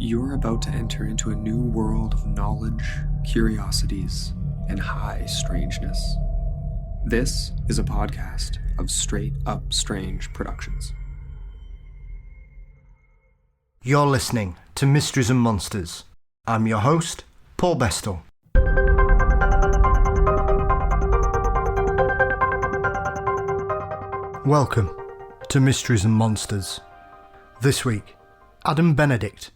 You're about to enter into a new world of knowledge, curiosities, and high strangeness. This is a podcast of Straight Up Strange Productions. You're listening to Mysteries and Monsters. I'm your host, Paul Bestall. Welcome to Mysteries and Monsters. This week, Adam Benedict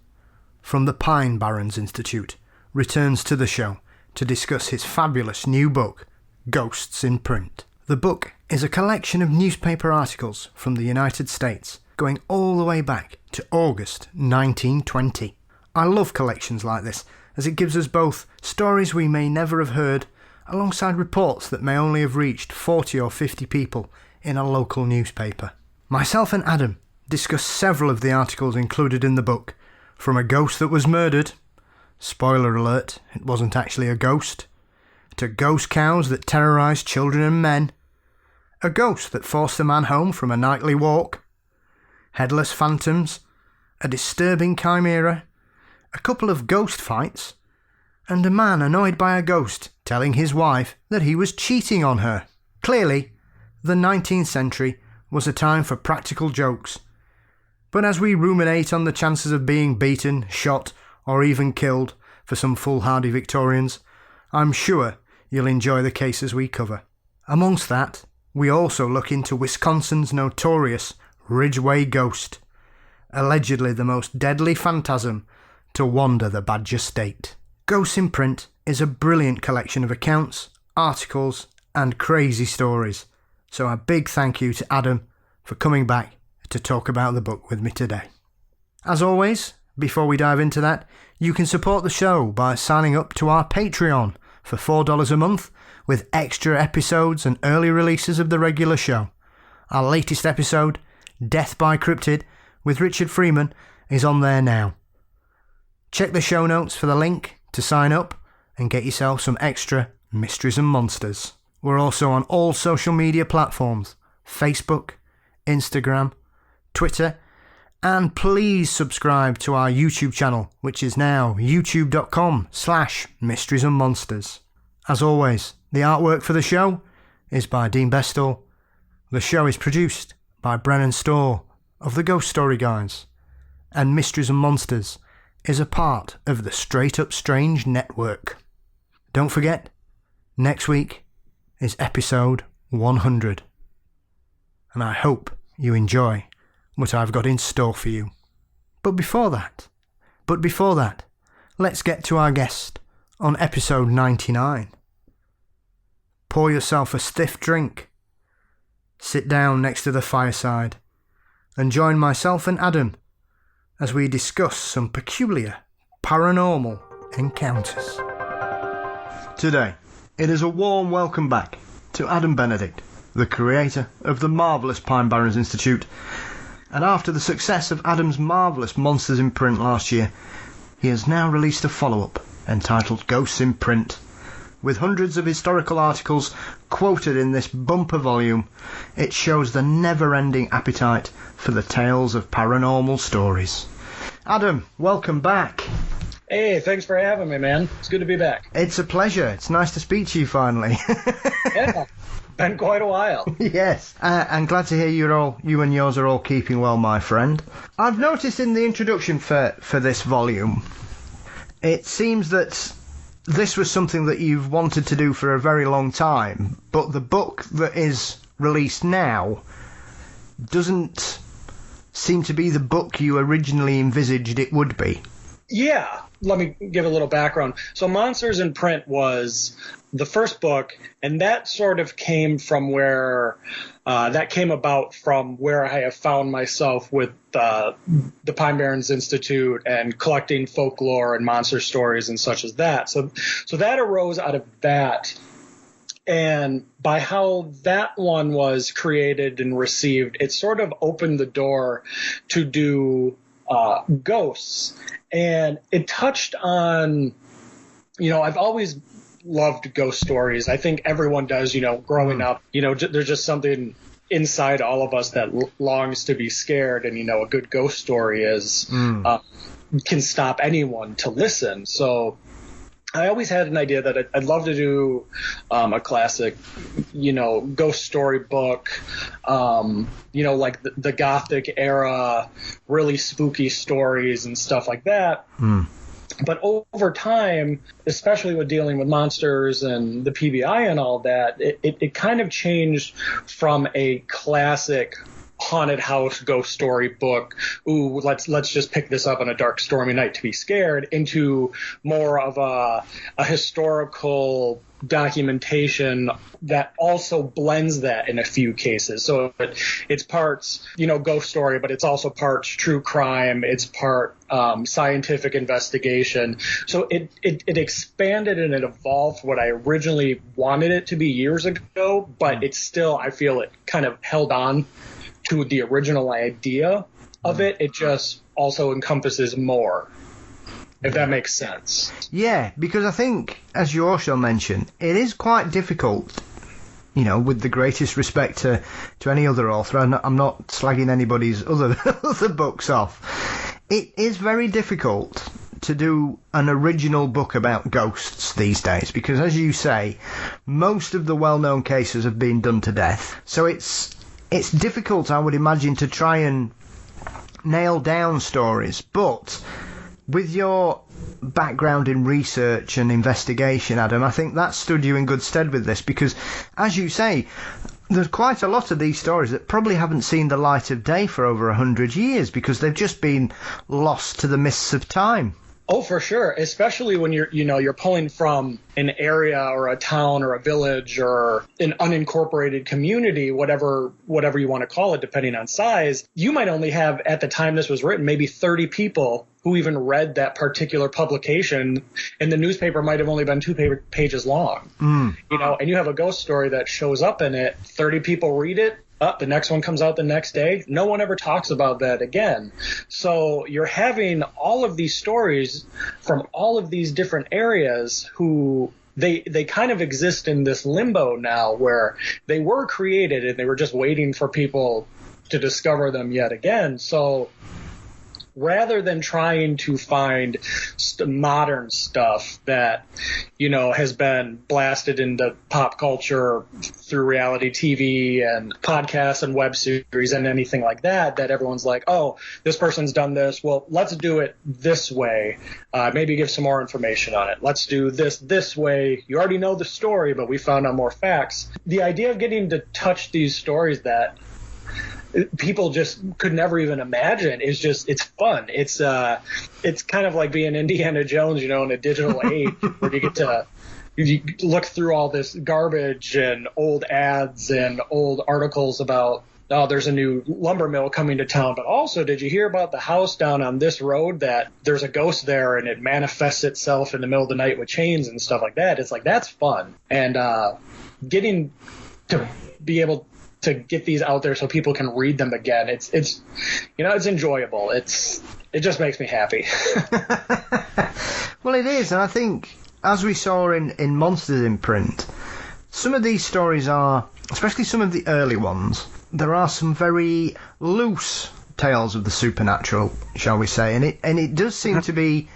from the Pine Barrens Institute returns to the show to discuss his fabulous new book, Ghosts in Print. The book is a collection of newspaper articles from the United States going all the way back to August 1920. I love collections like this as it gives us both stories we may never have heard alongside reports that may only have reached 40 or 50 people in a local newspaper. Myself and Adam discussed several of the articles included in the book, from a ghost that was murdered, spoiler alert, it wasn't actually a ghost, to ghost cows that terrorised children and men, a ghost that forced a man home from a nightly walk, headless phantoms, a disturbing chimera, a couple of ghost fights, and a man annoyed by a ghost telling his wife that he was cheating on her. Clearly, the 19th century was a time for practical jokes. But as we ruminate on the chances of being beaten, shot, or even killed for some foolhardy Victorians, I'm sure you'll enjoy the cases we cover. Amongst that, we also look into Wisconsin's notorious Ridgeway Ghost, allegedly the most deadly phantasm to wander the Badger State. Ghosts in Print is a brilliant collection of accounts, articles, and crazy stories. So a big thank you to Adam for coming back to talk about the book with me today. As always, before we dive into that, you can support the show by signing up to our Patreon for $4 a month with extra episodes and early releases of the regular show. Our latest episode, Death by Cryptid, with Richard Freeman, is on there now. Check the show notes for the link to sign up and get yourself some extra Mysteries and Monsters. We're also on all social media platforms, Facebook, Instagram, Twitter, and please subscribe to our YouTube channel, which is now youtube.com/Mysteries and Monsters. As always, the artwork for the show is by Dean Bestall. The show is produced by Brennan Storr of the Ghost Story Guys, and Mysteries and Monsters is a part of the Straight Up Strange network. Don't forget, next week is episode 100, and I hope you enjoy what I've got in store for you. But before that, let's get to our guest on episode 99. Pour yourself a stiff drink, sit down next to the fireside, and join myself and Adam as we discuss some peculiar paranormal encounters. Today, it is a warm welcome back to Adam Benedict, the creator of the marvellous Pine Barrens Institute, and after the success of Adam's marvellous Monsters in Print last year, he has now released a follow-up entitled Ghosts in Print. With hundreds of historical articles quoted in this bumper volume, it shows the never-ending appetite for the tales of paranormal stories. Adam, welcome back. Hey, thanks for having me, man. It's good to be back. It's a pleasure. It's nice to speak to you finally. Yeah, been quite a while. Yes, I'm glad to hear you and yours are all keeping well, my friend. I've noticed in the introduction for this volume, it seems that this was something that you've wanted to do for a very long time, but the book that is released now doesn't seem to be the book you originally envisaged it would be. Yeah, let me give a little background. So Monsters in Print was the first book, and that sort of came from where that came about from where I have found myself with the Pine Barrens Institute and collecting folklore and monster stories and such as that. So that arose out of that. And by how that one was created and received, it sort of opened the door to do ghosts. And it touched on, I've always loved ghost stories. I think everyone does, growing up. There's just something inside all of us that longs to be scared, and a good ghost story is. can stop anyone to listen. So I always had an idea that I'd love to do a classic, ghost story book, like the Gothic era, really spooky stories and stuff like that. But over time, especially with dealing with monsters and the PBI and all that, it kind of changed from a classic haunted house ghost story book, ooh, let's just pick this up on a dark stormy night to be scared, into more of a historical documentation that also blends that in a few cases. So it's parts, ghost story, but it's also parts true crime. It's part scientific investigation. So it expanded and it evolved what I originally wanted it to be years ago, but it's still, I feel it kind of held on to the original idea of it. It just also encompasses more, if that makes sense. Yeah, because I think, as you also mentioned, it is quite difficult, with the greatest respect to any other author. I'm not slagging anybody's other books off. It is very difficult to do an original book about ghosts these days, because, as you say, most of the well-known cases have been done to death. So it's difficult, I would imagine, to try and nail down stories. But with your background in research and investigation, Adam, I think that stood you in good stead with this, because, as you say, there's quite a lot of these stories that probably haven't seen the light of day for over 100 years because they've just been lost to the mists of time. Oh, for sure. Especially when you're pulling from an area or a town or a village or an unincorporated community, whatever you want to call it, depending on size. You might only have, at the time this was written, maybe 30 people who even read that particular publication, and the newspaper might have only been 2 pages long. And you have a ghost story that shows up in it, 30 people read it, the next one comes out the next day. No one ever talks about that again. So you're having all of these stories from all of these different areas who they kind of exist in this limbo now where they were created and they were just waiting for people to discover them yet again. So rather than trying to find modern stuff that, has been blasted into pop culture through reality TV and podcasts and web series and anything like that everyone's like, oh, this person's done this. Well, let's do it this way. Maybe give some more information on it. Let's do this way. You already know the story, but we found out more facts. The idea of getting to touch these stories that people just could never even imagine it's fun. It's kind of like being Indiana Jones, in a digital age where you look through all this garbage and old ads and old articles about, oh, there's a new lumber mill coming to town, but also, did you hear about the house down on this road that there's a ghost there and it manifests itself in the middle of the night with chains and stuff like that? It's like, that's fun. And getting to be able to get these out there so people can read them again, it's enjoyable. It just makes me happy. Well, it is, and I think, as we saw in Monsters in Print, some of these stories are, especially some of the early ones, there are some very loose tales of the supernatural, shall we say, and it does seem to be,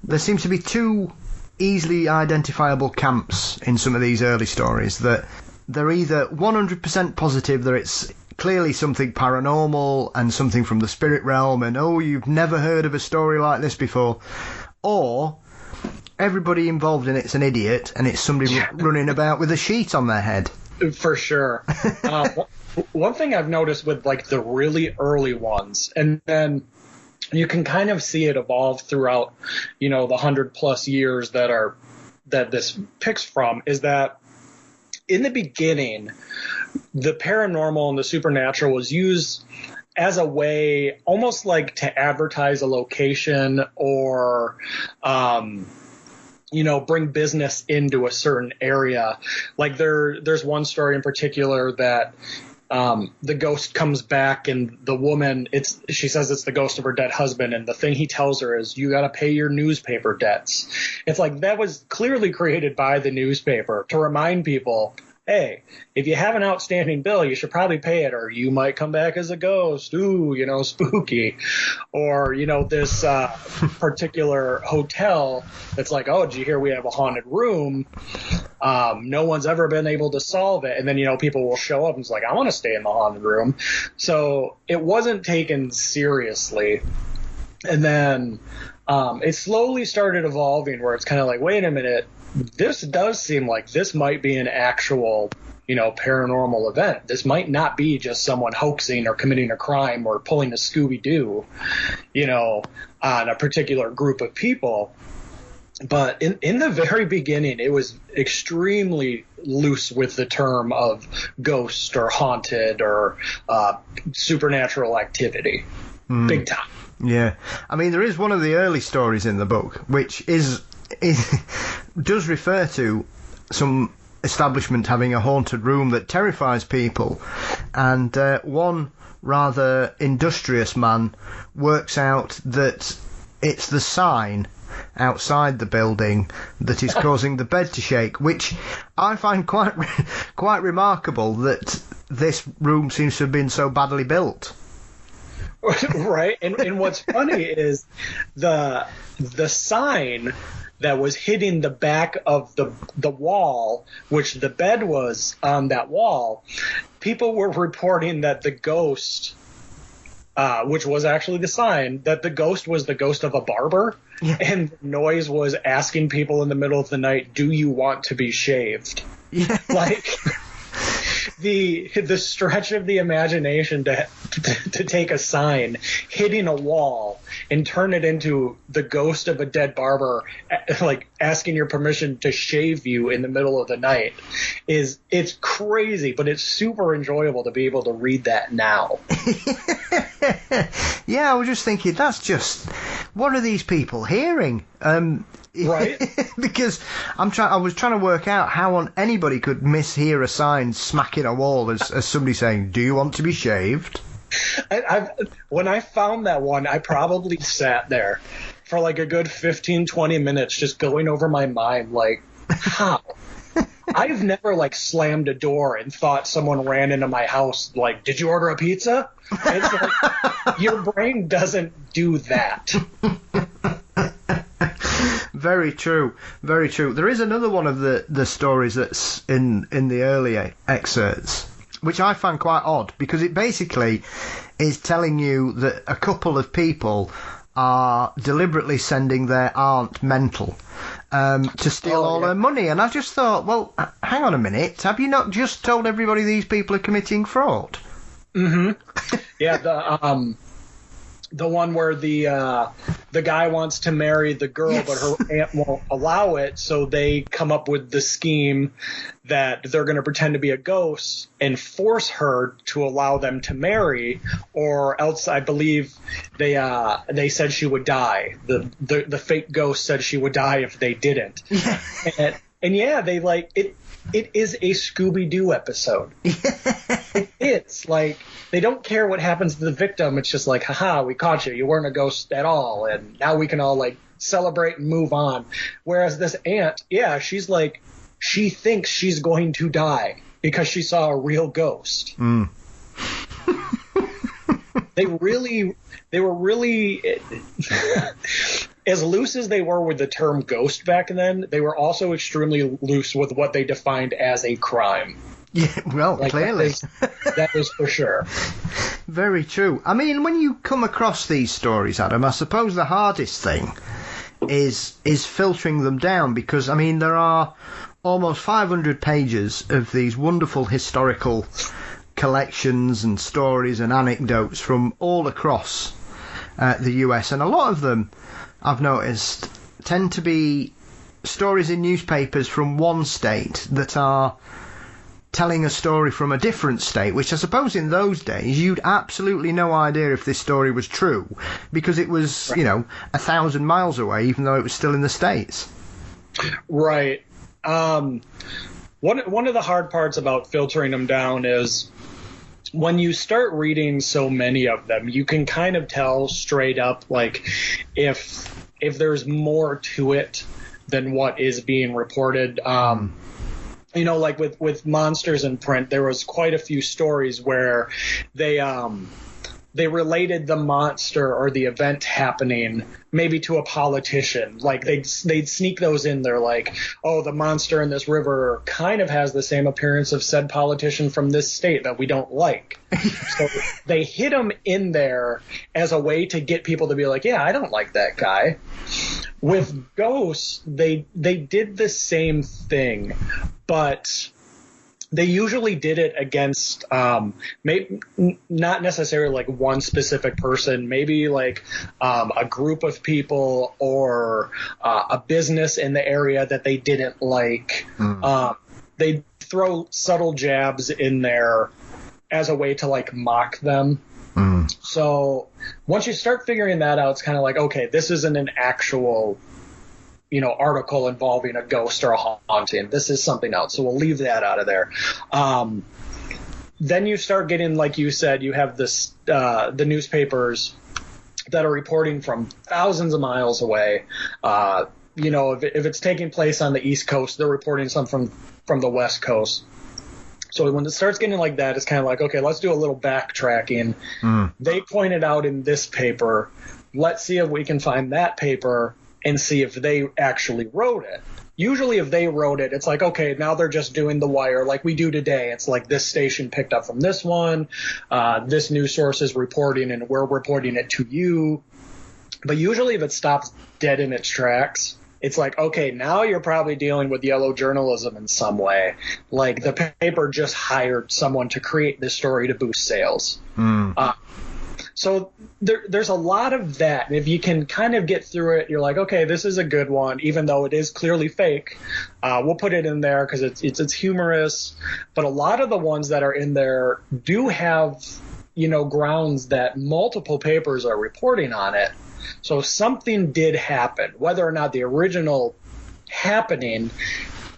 there seems to be two easily identifiable camps in some of these early stories, that they're either 100% positive that it's clearly something paranormal and something from the spirit realm, and oh, you've never heard of a story like this before, or everybody involved in it's an idiot and it's somebody running about with a sheet on their head. For sure. One thing I've noticed with like the really early ones, and then you can kind of see it evolve throughout, the 100+ years that this picks from, is that in the beginning, the paranormal and the supernatural was used as a way almost like to advertise a location or, bring business into a certain area. Like there's one story in particular that the ghost comes back and the woman, she says it's the ghost of her dead husband, and the thing he tells her is, you got to pay your newspaper debts. It's like that was clearly created by the newspaper to remind people, hey, if you have an outstanding bill, you should probably pay it, or you might come back as a ghost. Ooh, spooky. Or, this particular hotel that's like, oh, did you hear we have a haunted room? No one's ever been able to solve it. And then, people will show up and it's like, I want to stay in the haunted room. So it wasn't taken seriously. And then it slowly started evolving where it's kind of like, wait a minute, this does seem like this might be an actual, paranormal event. This might not be just someone hoaxing or committing a crime or pulling a Scooby-Doo, on a particular group of people. But in the very beginning, it was extremely loose with the term of ghost or haunted or supernatural activity. Big time. Yeah. I mean, there is one of the early stories in the book, which does refer to some establishment having a haunted room that terrifies people. And one rather industrious man works out that it's the sign outside the building that is causing the bed to shake, which I find quite remarkable that this room seems to have been so badly built. Right. And what's funny is the sign that was hitting the back of the wall, which the bed was on that wall, people were reporting that the ghost, which was actually the sign, that the ghost was the ghost of a barber. Yeah. And the noise was asking people in the middle of the night, do you want to be shaved? Yeah. Like the stretch of the imagination to take a sign hitting a wall and turn it into the ghost of a dead barber, like asking your permission to shave you in the middle of the night, it's crazy, but it's super enjoyable to be able to read that now. Yeah, I was just thinking, what are these people hearing? Right? Because I was trying to work out how anybody could mishear a sign smacking a wall as somebody saying, do you want to be shaved? When I found that one, I probably sat there for like a good 15-20 minutes just going over my mind, like, how? I've never slammed a door and thought someone ran into my house like, did you order a pizza? It's like, your brain doesn't do that. Very true, very true. There is another one of the stories that's in the earlier excerpts, which I find quite odd, because it basically is telling you that a couple of people are deliberately sending their aunt mental to steal all her money. And I just thought, well, hang on a minute, have you not just told everybody these people are committing fraud? Mm-hmm. Yeah, the one where the guy wants to marry the girl, yes, but her aunt won't allow it, so they come up with the scheme that they're going to pretend to be a ghost and force her to allow them to marry, or else I believe they said she would die. The fake ghost said she would die if they didn't. and yeah, they it. It is a Scooby-Doo episode. It's like, they don't care what happens to the victim. It's just like, haha, we caught you. You weren't a ghost at all. And now we can all celebrate and move on. Whereas this aunt, yeah, she's she thinks she's going to die because she saw a real ghost. Mm. They were really as loose as they were with the term ghost back then, they were also extremely loose with what they defined as a crime. Yeah, well, clearly. That is for sure. Very true. I mean, when you come across these stories, Adam, I suppose the hardest thing is filtering them down, because, I mean, there are almost 500 pages of these wonderful historical collections and stories and anecdotes from all across the US, and a lot of them, I've noticed, tend to be stories in newspapers from one state that are telling a story from a different state, which I suppose in those days you'd absolutely no idea if this story was true, because it was, 1,000 miles away, even though it was still in the States. Right. One of the hard parts about filtering them down is when you start reading so many of them, you can kind of tell straight up, if there's more to it than what is being reported. like with Monsters in Print, there was quite a few stories where they related the monster or the event happening maybe to a politician. Like they'd sneak those in there, like, oh, the monster in this river kind of has the same appearance of said politician from this state that we don't like. So they hid them in there as a way to get people to be like, yeah, I don't like that guy. With ghosts, they did the same thing, but they usually did it against maybe not necessarily like one specific person, maybe like a group of people or a business in the area that they didn't like. They'd throw subtle jabs in there as a way to like mock them. So once you start figuring that out, it's kind of like, okay, this isn't an actual article involving a ghost or a haunting. This is something else. So we'll leave that out of there. Then you start getting, like you said, you have this the newspapers that are reporting from thousands of miles away. If it's taking place on the East Coast, they're reporting some from the West Coast. So when it starts getting like that, it's kind of like, okay, let's do a little backtracking. They pointed out in this paper. Let's see if we can find that paper and see if they actually wrote it. Usually if they wrote it, it's like, okay, now they're just doing the wire like we do today. It's like this station picked up from this one, this news source is reporting, and we're reporting it to you. But usually if it stops dead in its tracks, it's like, okay, now you're probably dealing with yellow journalism in some way. Like the paper just hired someone to create this story to boost sales. So there's a lot of that. And if you can kind of get through it, you're like, okay, this is a good one, even though it is clearly fake. We'll put it in there because it's humorous. But a lot of the ones that are in there do have, grounds that multiple papers are reporting on it. So something did happen. Whether or not the original happening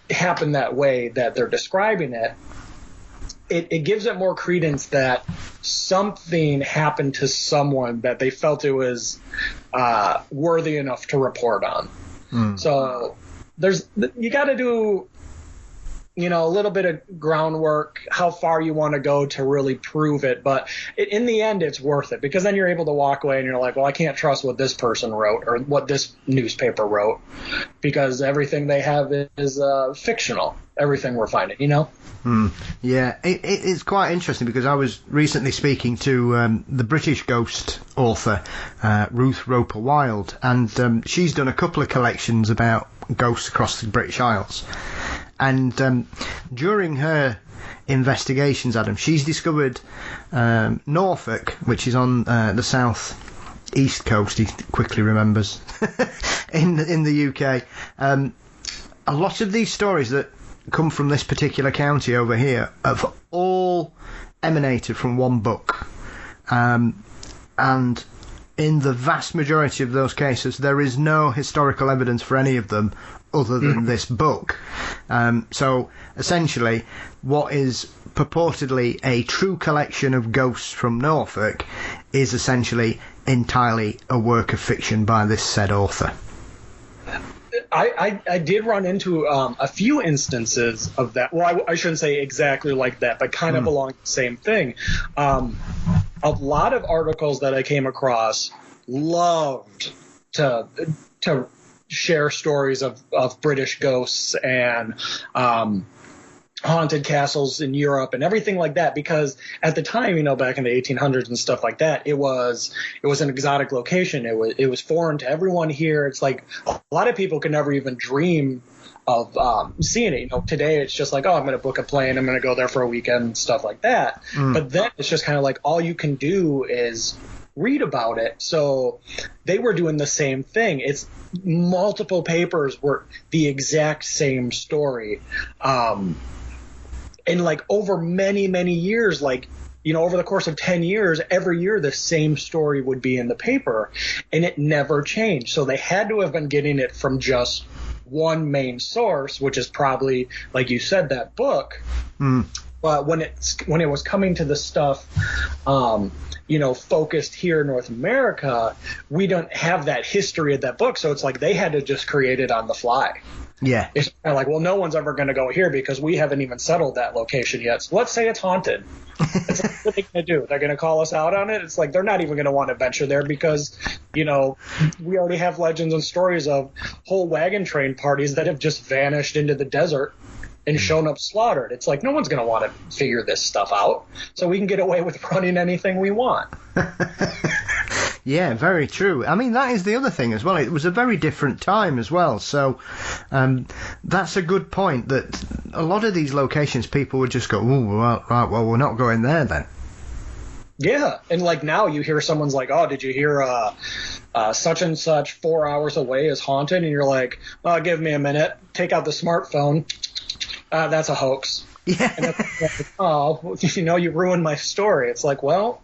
happened that way that they're describing it, it gives it more credence that something happened to someone that they felt it was worthy enough to report on. So you got to do a little bit of groundwork, how far you want to go to really prove it. But in the end, it's worth it, because then you're able to walk away and you're like, well, I can't trust what this person wrote or what this newspaper wrote, because everything they have is fictional. Everything we're finding, Yeah, it's quite interesting, because I was recently speaking to the British ghost author, Ruth Roper Wilde, and she's done a couple of collections about ghosts across the British Isles. And during her investigations, Adam, she's discovered Norfolk, which is on the south east coast, he quickly remembers, in the UK. A lot of these stories that come from this particular county over here have all emanated from one book. And in the vast majority of those cases, there is no historical evidence for any of them other than this book. So essentially, what is purportedly a true collection of ghosts from Norfolk is essentially entirely a work of fiction by this said author. I did run into a few instances of that. Well, I shouldn't say exactly like that, but kind of along the same thing. A lot of articles that I came across loved to share stories of British ghosts and haunted castles in Europe and everything like that, because at the time, back in the 1800s and stuff like that, it was an exotic location. It was foreign to everyone here. It's like a lot of people could never even dream of seeing it. Today it's just like, oh, I'm going to book a plane, I'm going to go there for a weekend, stuff like that. But then it's just kind of like all you can do is read about it. So they were doing the same thing. It's multiple papers were the exact same story. And like over many, many years, like, over the course of 10 years, every year the same story would be in the paper, and it never changed. So they had to have been getting it from just one main source, which is probably, like you said, that book. But when it was coming to the stuff, focused here in North America, we don't have that history of that book. So it's like they had to just create it on the fly. Yeah. It's kind of like, well, no one's ever going to go here because we haven't even settled that location yet. So let's say it's haunted. It's like, what are they going to do? They're going to call us out on it? It's like they're not even going to want to venture there because, we already have legends and stories of whole wagon train parties that have just vanished into the desert and shown up slaughtered. It's like no one's going to want to figure this stuff out, so we can get away with running anything we want. Yeah, very true. I mean, that is the other thing as well. It was a very different time as well. So that's a good point, that a lot of these locations people would just go, oh, right, well, we're not going there then. Yeah, and like now you hear someone's like, oh, did you hear such and such 4 hours away is haunted? And you're like, oh, give me a minute. Take out the smartphone. That's a hoax. Yeah. And it's like, oh, you ruined my story. It's like, well,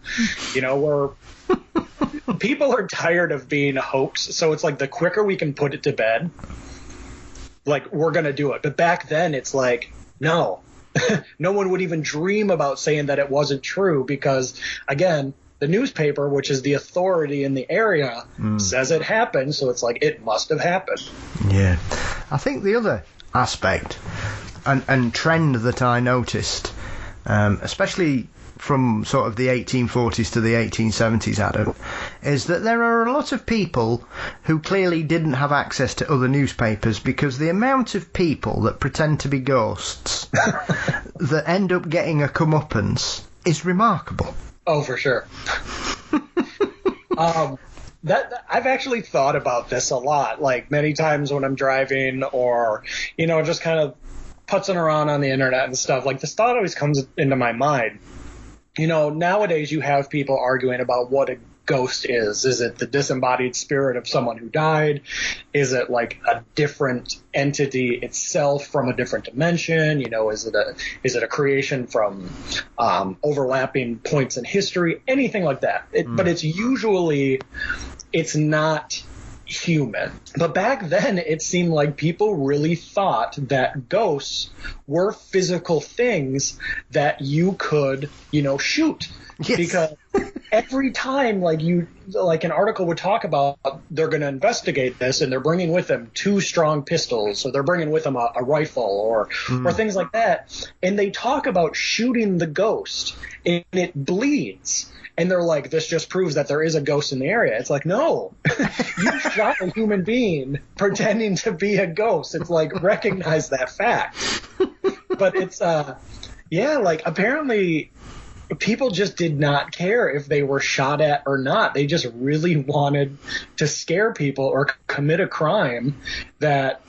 people are tired of being a hoax, so it's like the quicker we can put it to bed, like we're going to do it. But back then it's like, no. No one would even dream about saying that it wasn't true because, again, the newspaper, which is the authority in the area, says it happened, so it's like it must have happened. Yeah. I think the other aspect and trend that I noticed, especially from sort of the 1840s to the 1870s, Adam, is that there are a lot of people who clearly didn't have access to other newspapers, because the amount of people that pretend to be ghosts that end up getting a comeuppance is remarkable. Oh, for sure. I've actually thought about this a lot, like many times when I'm driving or, just kind of putzing around on the internet and stuff. Like this thought always comes into my mind. Nowadays you have people arguing about what a ghost is. Is it the disembodied spirit of someone who died? Is it like a different entity itself from a different dimension? Is it a creation from overlapping points in history? Anything like that. But it's not human. But back then it seemed like people really thought that ghosts were physical things that you could, shoot. Yes. Because every time an article would talk about they're going to investigate this and they're bringing with them 2 strong pistols, or they're bringing with them a rifle or things like that, and they talk about shooting the ghost and it bleeds. And they're like, this just proves that there is a ghost in the area. It's like, no, you shot a human being pretending to be a ghost. It's like, recognize that fact. But it's, apparently people just did not care if they were shot at or not. They just really wanted to scare people or commit a crime that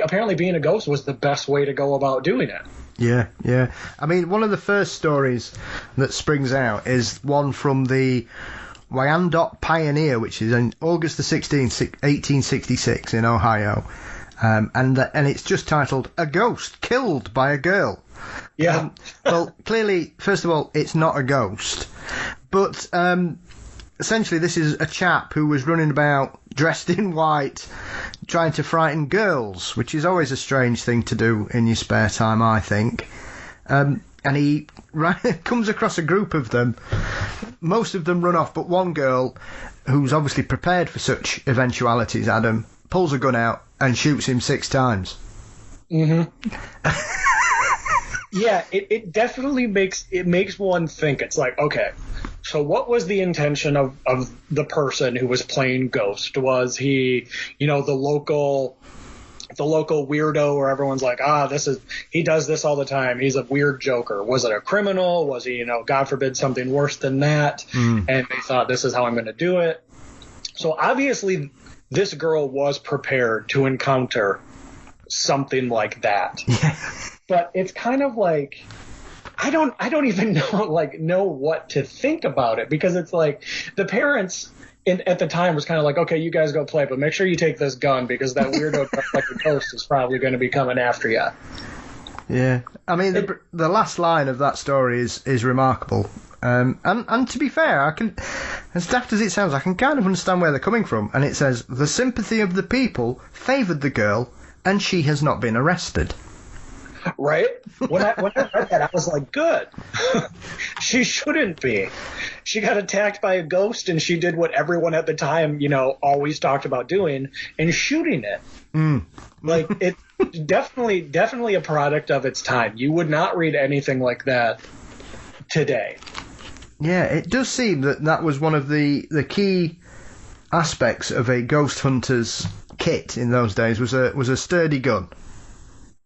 apparently being a ghost was the best way to go about doing it. Yeah. I mean, one of the first stories that springs out is one from the Wyandotte Pioneer, which is on August the 16th, 1866 in Ohio. And it's just titled, "A Ghost Killed by a Girl." Yeah. Well, clearly, first of all, it's not a ghost. But essentially, this is a chap who was running about dressed in white, trying to frighten girls, which is always a strange thing to do in your spare time, I think. And he comes across a group of them. Most of them run off, but one girl, who's obviously prepared for such eventualities, Adam, pulls a gun out and shoots him 6 times. Mm-hmm. Yeah, it definitely makes one think. It's like, okay, so what was the intention of the person who was playing Ghost? Was he, the local weirdo where everyone's like, he does this all the time. He's a weird joker. Was it a criminal? Was he, God forbid, something worse than that? And they thought, this is how I'm going to do it. So obviously this girl was prepared to encounter something like that. Yeah. But it's kind of like, I don't even know what to think about it, because it's like the parents at the time was kind of like, okay, you guys go play, but make sure you take this gun because that weirdo dressed like a ghost is probably going to be coming after you. Yeah, I mean the last line of that story is remarkable, and to be fair, I can, as daft as it sounds, I can kind of understand where they're coming from. And it says, the sympathy of the people favoured the girl, and she has not been arrested. Right? When I read that, I was like, good. She shouldn't be. she got attacked by a ghost, and she did what everyone at the time, always talked about doing, and shooting it. Like, it's definitely a product of its time. You would not read anything like that today. Yeah, it does seem that was one of the key aspects of a ghost hunter's kit in those days was a sturdy gun.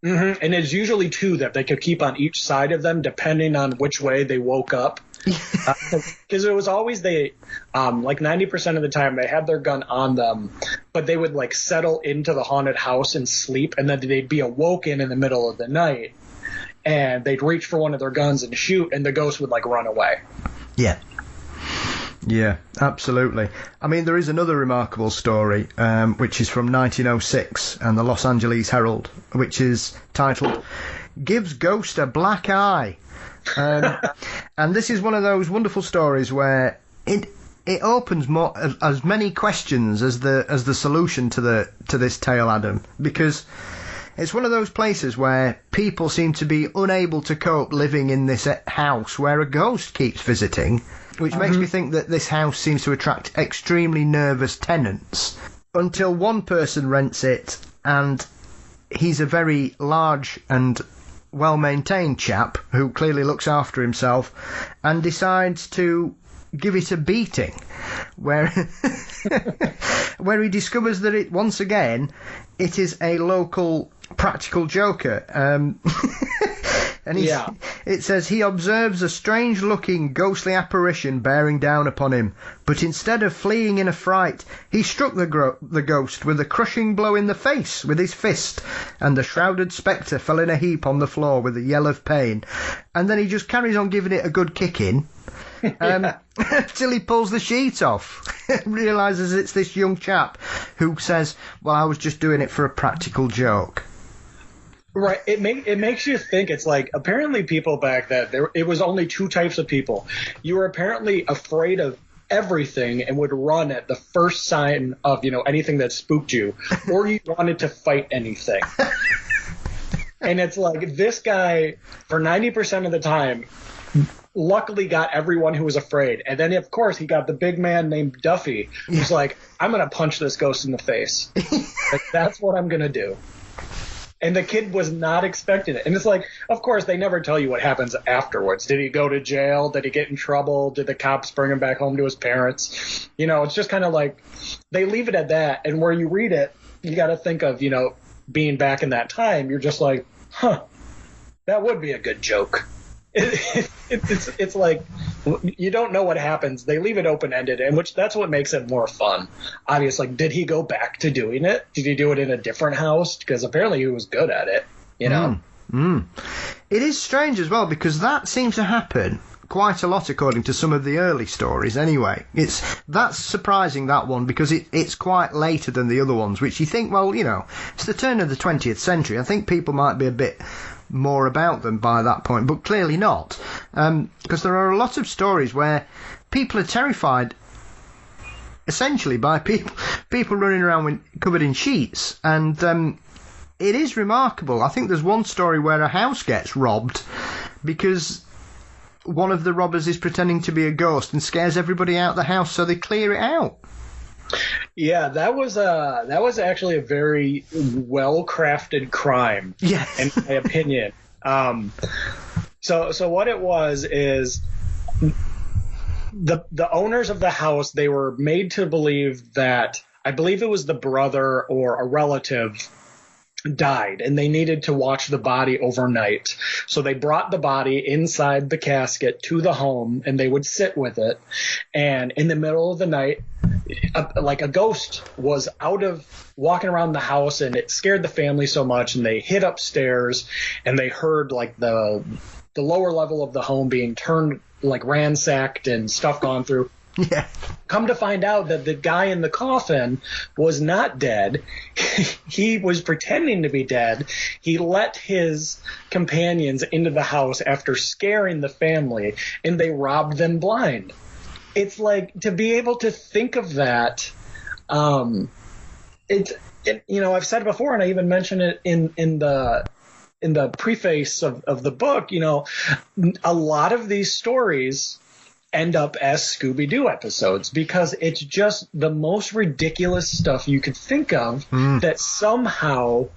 Mm-hmm. And it's usually two that they could keep on each side of them, depending on which way they woke up. Because it was always like 90% of the time they had their gun on them, but they would like settle into the haunted house and sleep, and then they'd be awoken in the middle of the night, and they'd reach for one of their guns and shoot, and the ghost would like run away. Yeah, absolutely. I mean, there is another remarkable story, which is from 1906 and the Los Angeles Herald, which is titled "Gives Ghost a Black Eye." And this is one of those wonderful stories where it opens as many questions as the solution to this tale, Adam, because it's one of those places where people seem to be unable to cope living in this house where a ghost keeps visiting, which makes me think that this house seems to attract extremely nervous tenants, until one person rents it, and he's a very large and well-maintained chap who clearly looks after himself, and decides to give it a beating, where where he discovers that once again it is a local practical joker. And it says he observes a strange-looking, ghostly apparition bearing down upon him, but instead of fleeing in a fright, he struck the ghost with a crushing blow in the face with his fist, and the shrouded spectre fell in a heap on the floor with a yell of pain. And then he just carries on giving it a good kicking, till he pulls the sheet off, realises it's this young chap who says, well, I was just doing it for a practical joke. Right. It makes you think. It's like, apparently people back then, it was only two types of people. You were apparently afraid of everything and would run at the first sign of, anything that spooked you, or you wanted to fight anything. And it's like, this guy, for 90% of the time, luckily got everyone who was afraid. And then, of course, he got the big man named Duffy, who's like, I'm going to punch this ghost in the face. Like, that's what I'm going to do. And the kid was not expecting it. And it's like, of course, they never tell you what happens afterwards. Did he go to jail? Did he get in trouble? Did the cops bring him back home to his parents? It's just kind of like they leave it at that. And where you read it, you got to think of, being back in that time. You're just like, that would be a good joke. It's like you don't know what happens. They leave it open-ended, and that's what makes it more fun. Obviously, did he go back to doing it? Did he do it in a different house? Because apparently he was good at it, It is strange as well, because that seems to happen quite a lot according to some of the early stories anyway. That's surprising, that one, because it's quite later than the other ones, which you think, well, it's the turn of the 20th century. I think people might be a bit more about them by that point, but clearly not, because there are a lot of stories where people are terrified essentially by people running around covered in sheets, and it is remarkable. I think there's one story where a house gets robbed because one of the robbers is pretending to be a ghost and scares everybody out the house, so they clear it out. Yeah, that was actually a very well-crafted crime, in my opinion. So what it was is the owners of the house, they were made to believe that, I believe it was the brother or a relative, died, and they needed to watch the body overnight. So they brought the body inside the casket to the home, and they would sit with it. And in the middle of the night, a ghost was walking around the house, and it scared the family so much, and they hid upstairs, and they heard like the lower level of the home being turned, like ransacked and stuff gone through. Yeah. Come to find out that the guy in the coffin was not dead. He was pretending to be dead. He let his companions into the house after scaring the family, and they robbed them blind. It's like, to be able to think of that, I've said it before, and I even mentioned it in the preface of the book, a lot of these stories end up as Scooby-Doo episodes, because it's just the most ridiculous stuff you could think of that somehow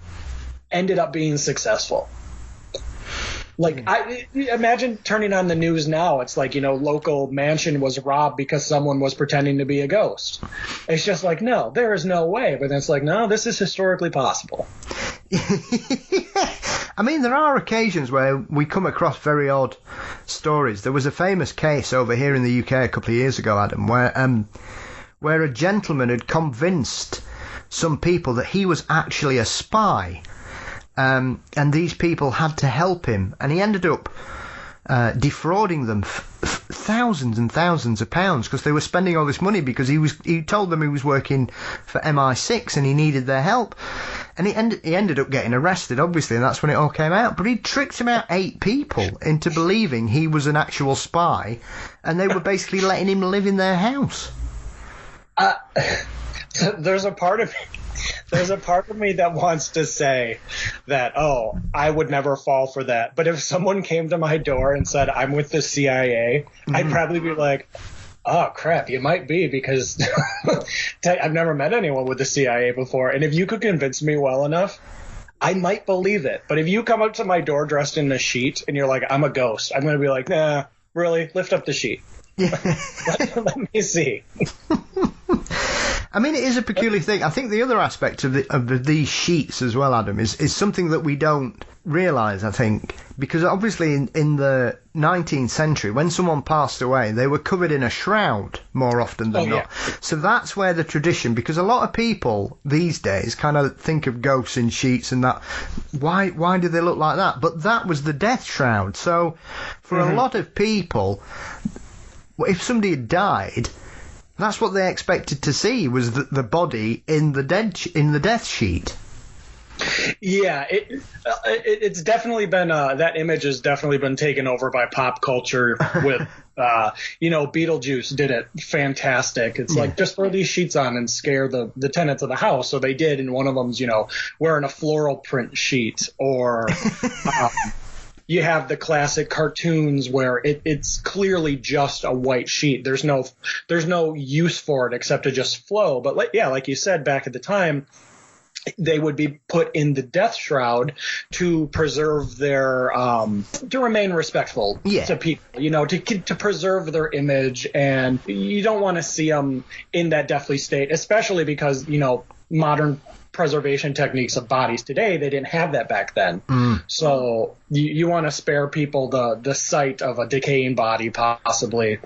ended up being successful. Like, I imagine turning on the news now. It's like, local mansion was robbed because someone was pretending to be a ghost. It's just like, no, there is no way. But then it's like, no, this is historically possible. I mean, there are occasions where we come across very odd stories. There was a famous case over here in the UK a couple of years ago, Adam, where a gentleman had convinced some people that he was actually a spy. And these people had to help him, and he ended up defrauding them thousands and thousands of pounds, because they were spending all this money because he told them he was working for MI6 and he needed their help, and he ended up getting arrested, obviously, and that's when it all came out. But he tricked about 8 people into believing he was an actual spy, and they were basically letting him live in their house. There's a part of me that wants to say that, oh, I would never fall for that. But if someone came to my door and said, I'm with the CIA, I'd probably be like, oh, crap, you might be, because I've never met anyone with the CIA before. And if you could convince me well enough, I might believe it. But if you come up to my door dressed in a sheet and you're like, I'm a ghost, I'm going to be like, nah, really? Lift up the sheet. Let me see. I mean, it is a peculiar thing. I think the other aspect of these sheets as well, Adam, is something that we don't realise, I think, because obviously in the 19th century, when someone passed away, they were covered in a shroud more often than not. So that's where the tradition, because a lot of people these days kind of think of ghosts in sheets and that. Why do they look like that? But that was the death shroud. So for a lot of people, if somebody had died, that's what they expected to see, was the body in the death sheet. Yeah, it's definitely been that image has definitely been taken over by pop culture. With Beetlejuice did it fantastic. It's like, just throw these sheets on and scare the tenants of the house. So they did, and one of them's wearing a floral print sheet, or you have the classic cartoons where it's clearly just a white sheet. There's no use for it except to just flow. But like you said, back at the time, they would be put in the death shroud to preserve their to remain respectful to people, to preserve their image. And you don't want to see them in that deathly state, especially because modern preservation techniques of bodies today, they didn't have that back then. So you want to spare people the sight of a decaying body, possibly.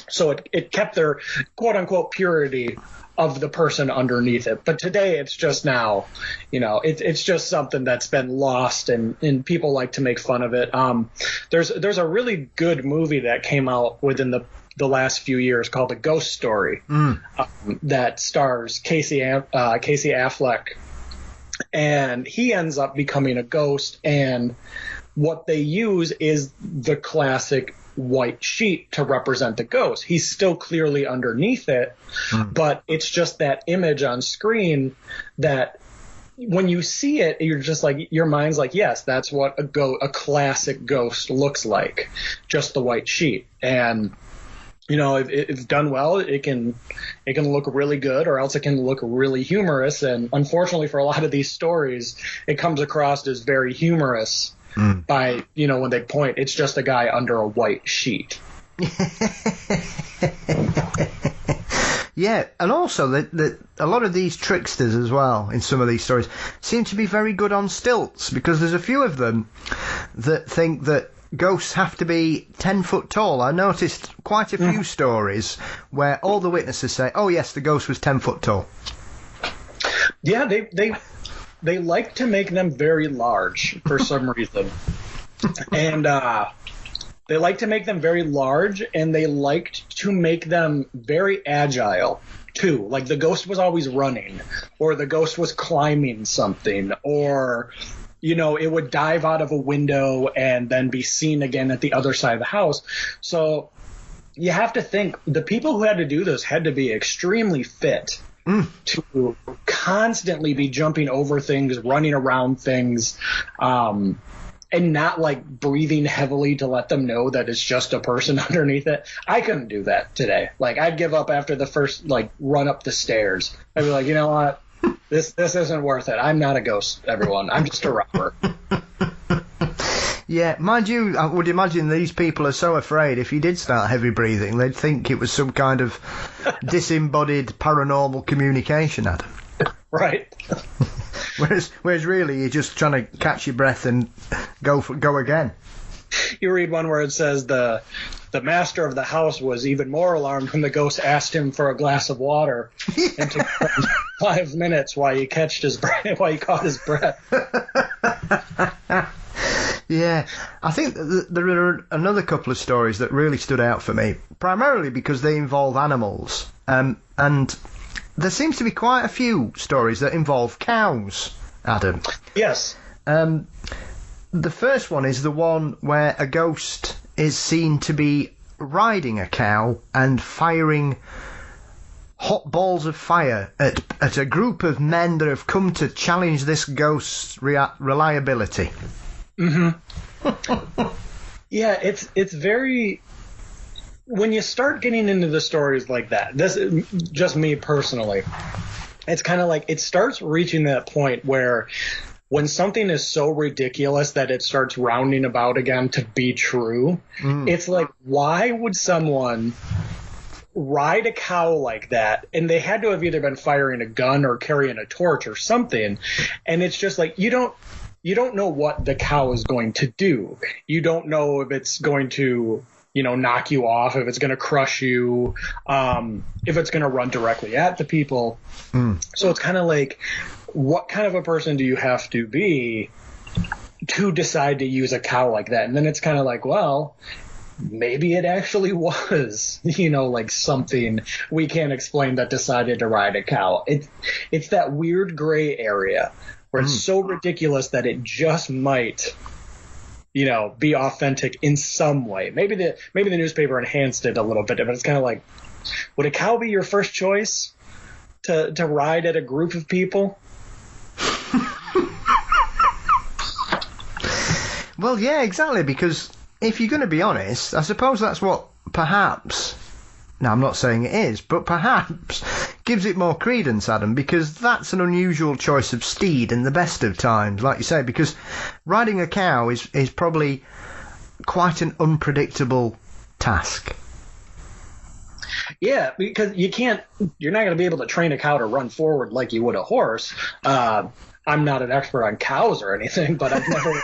So it kept their quote unquote purity of the person underneath it. But today it's just now, it's just something that's been lost, and people like to make fun of it. There's a really good movie that came out within the last few years called A Ghost Story, that stars Casey Affleck, and he ends up becoming a ghost, and what they use is the classic white sheet to represent the ghost. He's still clearly underneath it, but it's just that image on screen that when you see it, you're just like, your mind's like, yes, that's what a classic ghost looks like, just the white sheet. And if it's done well, it can look really good, or else it can look really humorous. And unfortunately for a lot of these stories, it comes across as very humorous by, when they point, it's just a guy under a white sheet. Yeah, and also that a lot of these tricksters as well in some of these stories seem to be very good on stilts, because there's a few of them that think that ghosts have to be 10 foot tall. I noticed quite a few stories where all the witnesses say, oh yes, the ghost was 10 foot tall. Yeah, they like to make them very large for some reason. And they like to make them very large, and they liked to make them very agile too. Like the ghost was always running, or the ghost was climbing something, or it would dive out of a window and then be seen again at the other side of the house. So you have to think the people who had to do this had to be extremely fit to constantly be jumping over things, running around things. and not like breathing heavily to let them know that it's just a person underneath it. I couldn't do that today. Like, I'd give up after the first like run up the stairs. I'd be like, you know what? This isn't worth it. I'm not a ghost, everyone. I'm just a robber. Yeah, mind you, I would imagine these people are so afraid if you did start heavy breathing, they'd think it was some kind of disembodied paranormal communication, Adam. Right. Whereas really you're just trying to catch your breath and go again. You read one where it says the master of the house was even more alarmed when the ghost asked him for a glass of water and took 5 minutes while he caught his breath. Yeah, I think there are another couple of stories that really stood out for me, primarily because they involve animals, and there seems to be quite a few stories that involve cows, Adam. Yes. The first one is the one where a ghost is seen to be riding a cow and firing hot balls of fire at a group of men that have come to challenge this ghost's reliability. Mm-hmm. Yeah, it's very... When you start getting into the stories like that, this is just me personally, it's kind of like it starts reaching that point where when something is so ridiculous that it starts rounding about again to be true, it's like, why would someone ride a cow like that? And they had to have either been firing a gun or carrying a torch or something. And it's just like, you don't know what the cow is going to do. You don't know if it's going to, knock you off, if it's going to crush you, if it's going to run directly at the people. So it's kind of like, what kind of a person do you have to be to decide to use a cow like that? And then it's kind of like, well, maybe it actually was, like something we can't explain that decided to ride a cow. It's that weird gray area where it's so ridiculous that it just might, be authentic in some way. Maybe the newspaper enhanced it a little bit, but it's kind of like, would a cow be your first choice to ride at a group of people? Well, yeah, exactly, because if you're going to be honest, I suppose that's what perhaps, now I'm not saying it is, but perhaps gives it more credence, Adam, because that's an unusual choice of steed in the best of times, like you say, because riding a cow is probably quite an unpredictable task. Yeah, because you're not going to be able to train a cow to run forward like you would a horse. I'm not an expert on cows or anything, but I've never,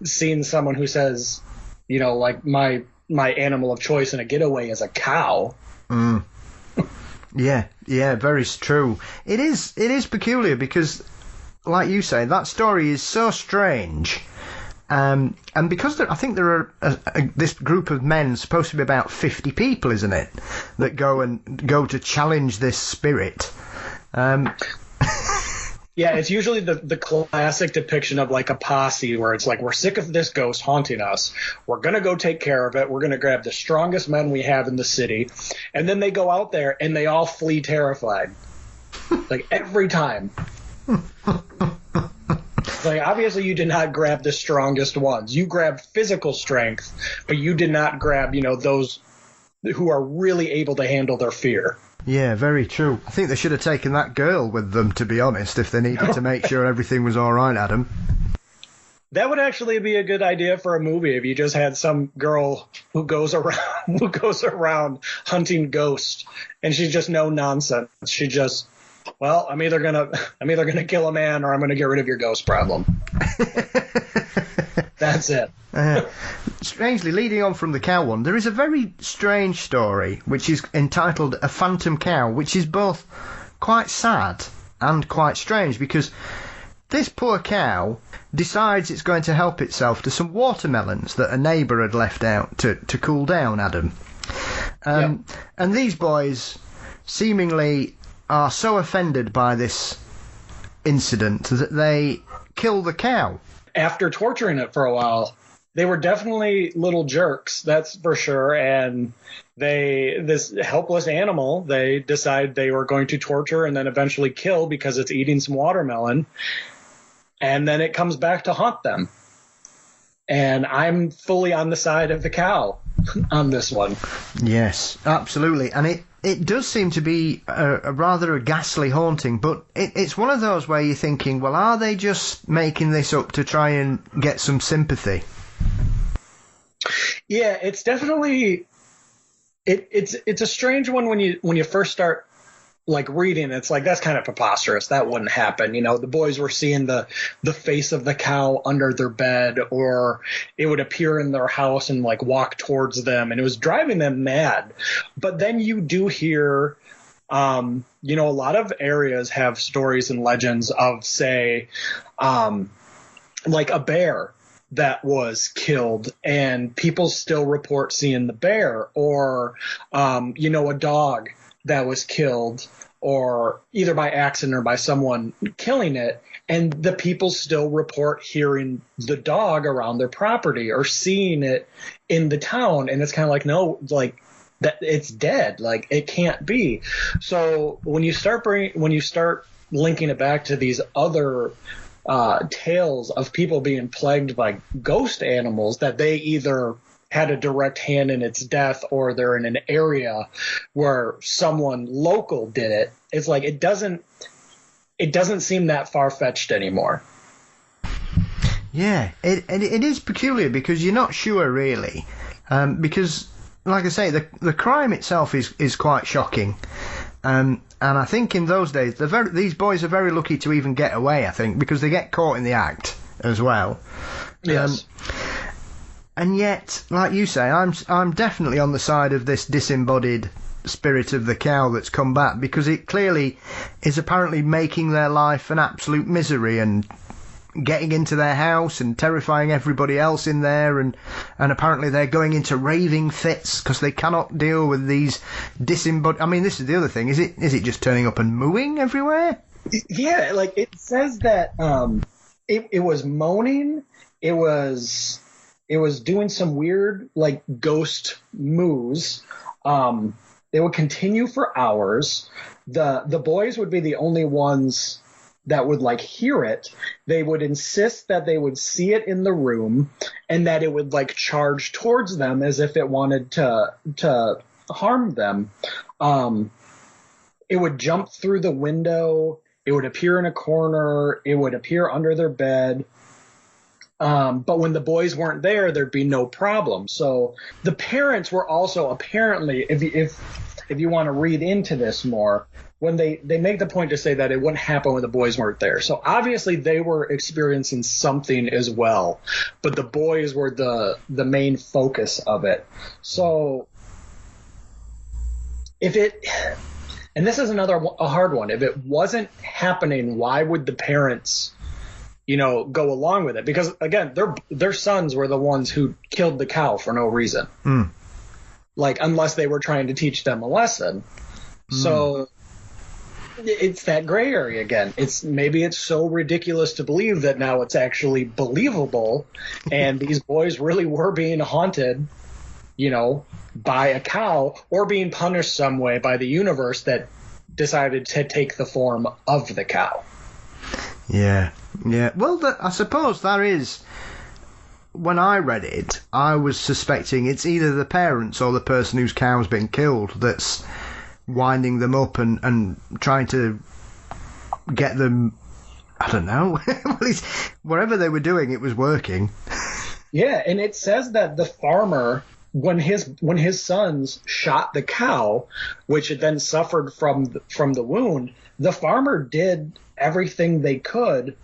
seen someone who says, like my animal of choice in a getaway is a cow. Yeah, very true. It is peculiar because, like you say, that story is so strange. And because I think there are this group of men, supposed to be about 50 people, isn't it, that go to challenge this spirit. Yeah, it's usually the classic depiction of like a posse where it's like, we're sick of this ghost haunting us. We're going to go take care of it. We're going to grab the strongest men we have in the city. And then they go out there and they all flee terrified. Like every time. Like, obviously you did not grab the strongest ones. You grabbed physical strength, but you did not grab, those who are really able to handle their fear. Yeah, very true. I think they should have taken that girl with them, to be honest, if they needed to make sure everything was all right, Adam. That would actually be a good idea for a movie if you just had some girl who goes around hunting ghosts, and she's just no nonsense. She just, well, I'm either gonna kill a man or I'm gonna get rid of your ghost problem. That's it. Strangely, leading on from the cow one, there is a very strange story which is entitled A Phantom Cow, which is both quite sad and quite strange because this poor cow decides it's going to help itself to some watermelons that a neighbour had left out to cool down, Adam. Yep. And these boys seemingly are so offended by this incident that they kill the cow. After torturing it for a while, they were definitely little jerks, that's for sure. And this helpless animal, they decide they were going to torture and then eventually kill because it's eating some watermelon. And then it comes back to haunt them. And I'm fully on the side of the cow on this one. Yes, absolutely. And it does seem to be a rather a ghastly haunting, but it's one of those where you're thinking, well, are they just making this up to try and get some sympathy? Yeah, it's definitely it's a strange one when you first start like reading. It's like, that's kind of preposterous. That wouldn't happen. The boys were seeing the face of the cow under their bed, or it would appear in their house and like walk towards them, and it was driving them mad. But then you do hear, a lot of areas have stories and legends of, say, like a bear that was killed, and people still report seeing the bear, or, a dog that was killed, or either by accident or by someone killing it, and the people still report hearing the dog around their property or seeing it in the town. And it's kind of like, no, like that, it's dead. Like, it can't be. So when you start linking it back to these other tales of people being plagued by ghost animals, that they either had a direct hand in its death, or they're in an area where someone local did it. It's like, it doesn't seem that far-fetched anymore. Yeah, it is peculiar, because you're not sure really, because, like I say, the crime itself is quite shocking, and I think in those days these boys are very lucky to even get away. I think because they get caught in the act as well. Yes. And yet, like you say, I'm definitely on the side of this disembodied spirit of the cow that's come back, because it clearly is apparently making their life an absolute misery and getting into their house and terrifying everybody else in there, and apparently they're going into raving fits because they cannot deal with these disembodied. I mean, this is the other thing. Is it just turning up and mooing everywhere? Yeah, like it says that it was moaning. It was doing some weird, like, ghost moos. They would continue for hours. The boys would be the only ones that would, like, hear it. They would insist that they would see it in the room, and that it would, like, charge towards them as if it wanted to harm them. It would jump through the window. It would appear in a corner. It would appear under their bed. But when the boys weren't there, there'd be no problem. So the parents were also apparently, if you want to read into this more, when they make the point to say that it wouldn't happen when the boys weren't there. So obviously they were experiencing something as well, but the boys were the main focus of it. So and this is a hard one. If it wasn't happening, why would the parents go along with it? Because again, their sons were the ones who killed the cow for no reason. Like, unless they were trying to teach them a lesson. So it's that gray area again. Maybe it's so ridiculous to believe that now it's actually believable, and these boys really were being haunted, by a cow, or being punished some way by the universe that decided to take the form of the cow. Yeah. Well, I suppose that is. When I read it, I was suspecting it's either the parents or the person whose cow's been killed that's winding them up and trying to get them. I don't know. Whatever they were doing, it was working. Yeah, and it says that the farmer, when his sons shot the cow, which had then suffered from the wound, the farmer did everything they could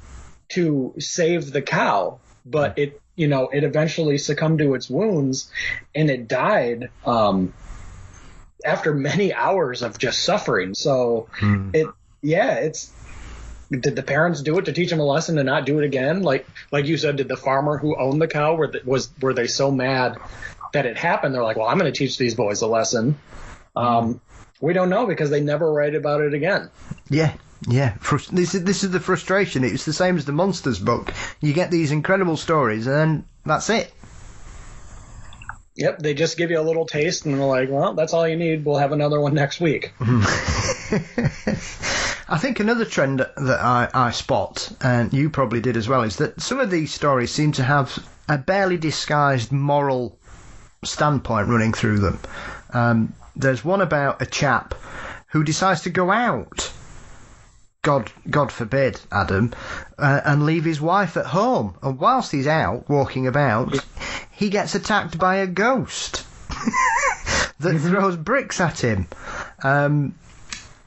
to save the cow, but it eventually succumbed to its wounds, and it died after many hours of just suffering. So did the parents do it to teach them a lesson to not do it again? Like you said, did the farmer who owned the cow, were they so mad that it happened? They're like, well, I'm going to teach these boys a lesson. We don't know, because they never write about it again. Yeah. This is the frustration. It's the same as the Monsters book. You get these incredible stories, and then that's it. Yep, they just give you a little taste, and they're like, well, that's all you need. We'll have another one next week. I think another trend that I spot, and you probably did as well, is that some of these stories seem to have a barely disguised moral standpoint running through them. There's one about a chap who decides to go out, God forbid, Adam, and leave his wife at home. And whilst he's out, walking about, he gets attacked by a ghost that throws bricks at him.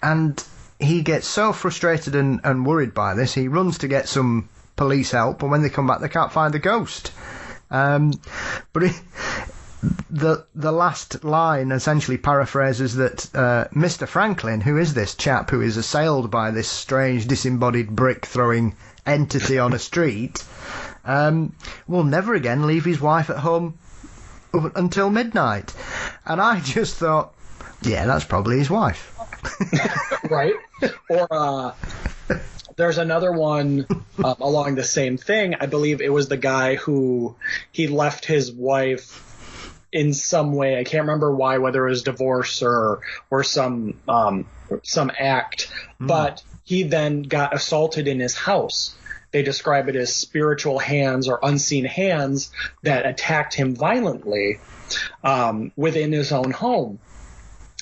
And he gets so frustrated and worried by this, he runs to get some police help, and when they come back, they can't find the ghost. But the last line essentially paraphrases that Mr. Franklin, who is this chap who is assailed by this strange disembodied brick-throwing entity on a street, will never again leave his wife at home until midnight. And I just thought, yeah, that's probably his wife. Right? Or there's another one along the same thing. I believe it was the guy who he left his wife in some way. I can't remember why, whether it was divorce or some act, but he then got assaulted in his house. They describe it as spiritual hands or unseen hands that attacked him violently within his own home.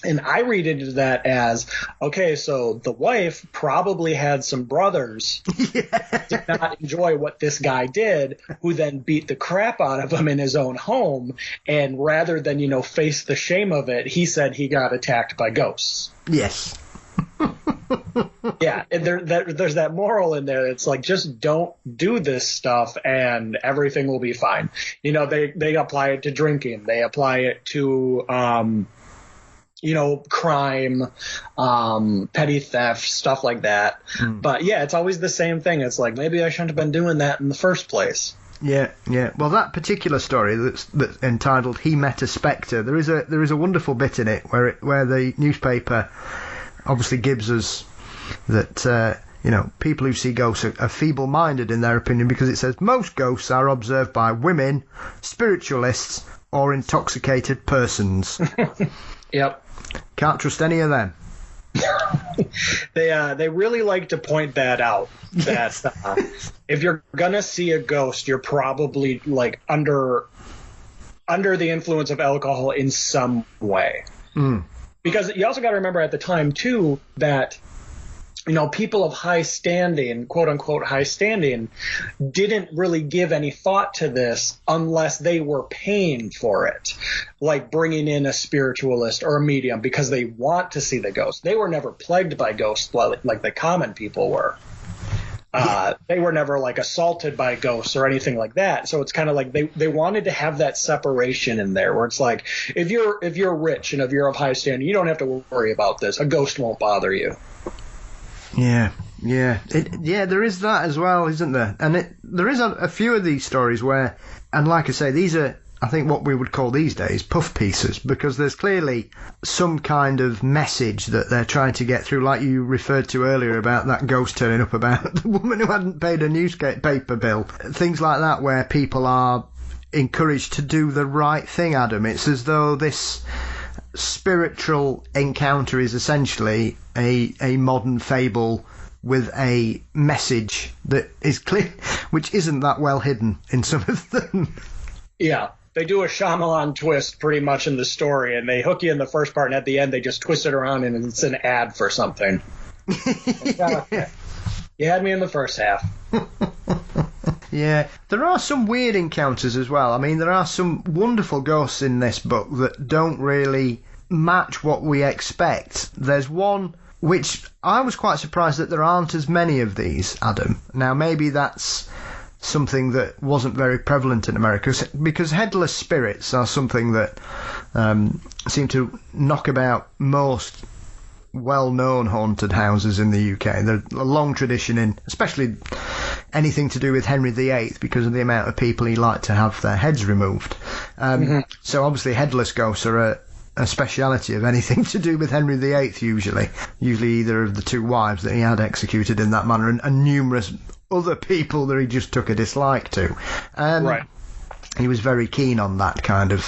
And I read into that as, okay, so the wife probably had some brothers that did not enjoy what this guy did, who then beat the crap out of him in his own home. And rather than, face the shame of it, he said he got attacked by ghosts. Yes. Yeah, and there's that moral in there. It's like, just don't do this stuff and everything will be fine. They apply it to drinking. They apply it to crime, petty theft, stuff like that. But yeah, it's always the same thing. It's like, maybe I shouldn't have been doing that in the first place. Yeah. Well, that particular story that's entitled "He Met a Spectre," there is a wonderful bit in it where the newspaper obviously gives us that people who see ghosts are feeble-minded in their opinion, because it says most ghosts are observed by women, spiritualists, or intoxicated persons. Yep. Can't trust any of them. They really like to point that out. That if you're gonna see a ghost, you're probably like under the influence of alcohol in some way. Because you also got to remember at the time too that people of high standing, quote unquote high standing, didn't really give any thought to this unless they were paying for it, like bringing in a spiritualist or a medium because they want to see the ghost. They were never plagued by ghosts like the common people were. They were never like assaulted by ghosts or anything like that. So it's kind of like they wanted to have that separation in there where it's like, if you're rich and if you're of high standing, you don't have to worry about this. A ghost won't bother you. Yeah. There is that as well, isn't there? And there is a few of these stories where, and like I say, these are, I think, what we would call these days puff pieces, because there's clearly some kind of message that they're trying to get through, like you referred to earlier about that ghost turning up about the woman who hadn't paid a newspaper bill. Things like that where people are encouraged to do the right thing, Adam. It's as though this spiritual encounter is essentially a modern fable with a message that is clear, which isn't that well hidden in some of them. Yeah. They do a Shyamalan twist pretty much in the story, and they hook you in the first part, and at the end they just twist it around and it's an ad for something. You had me in the first half. Yeah, there are some weird encounters as well. I mean, there are some wonderful ghosts in this book that don't really match what we expect. There's one which I was quite surprised that there aren't as many of these, Adam. Now, maybe that's something that wasn't very prevalent in America, because headless spirits are something that seem to knock about most well-known haunted houses in the UK. There's a long tradition in, especially anything to do with Henry VIII, because of the amount of people he liked to have their heads removed. So obviously headless ghosts are a speciality of anything to do with Henry VIII, usually either of the two wives that he had executed in that manner, and numerous other people that he just took a dislike to. Right. He was very keen on that kind of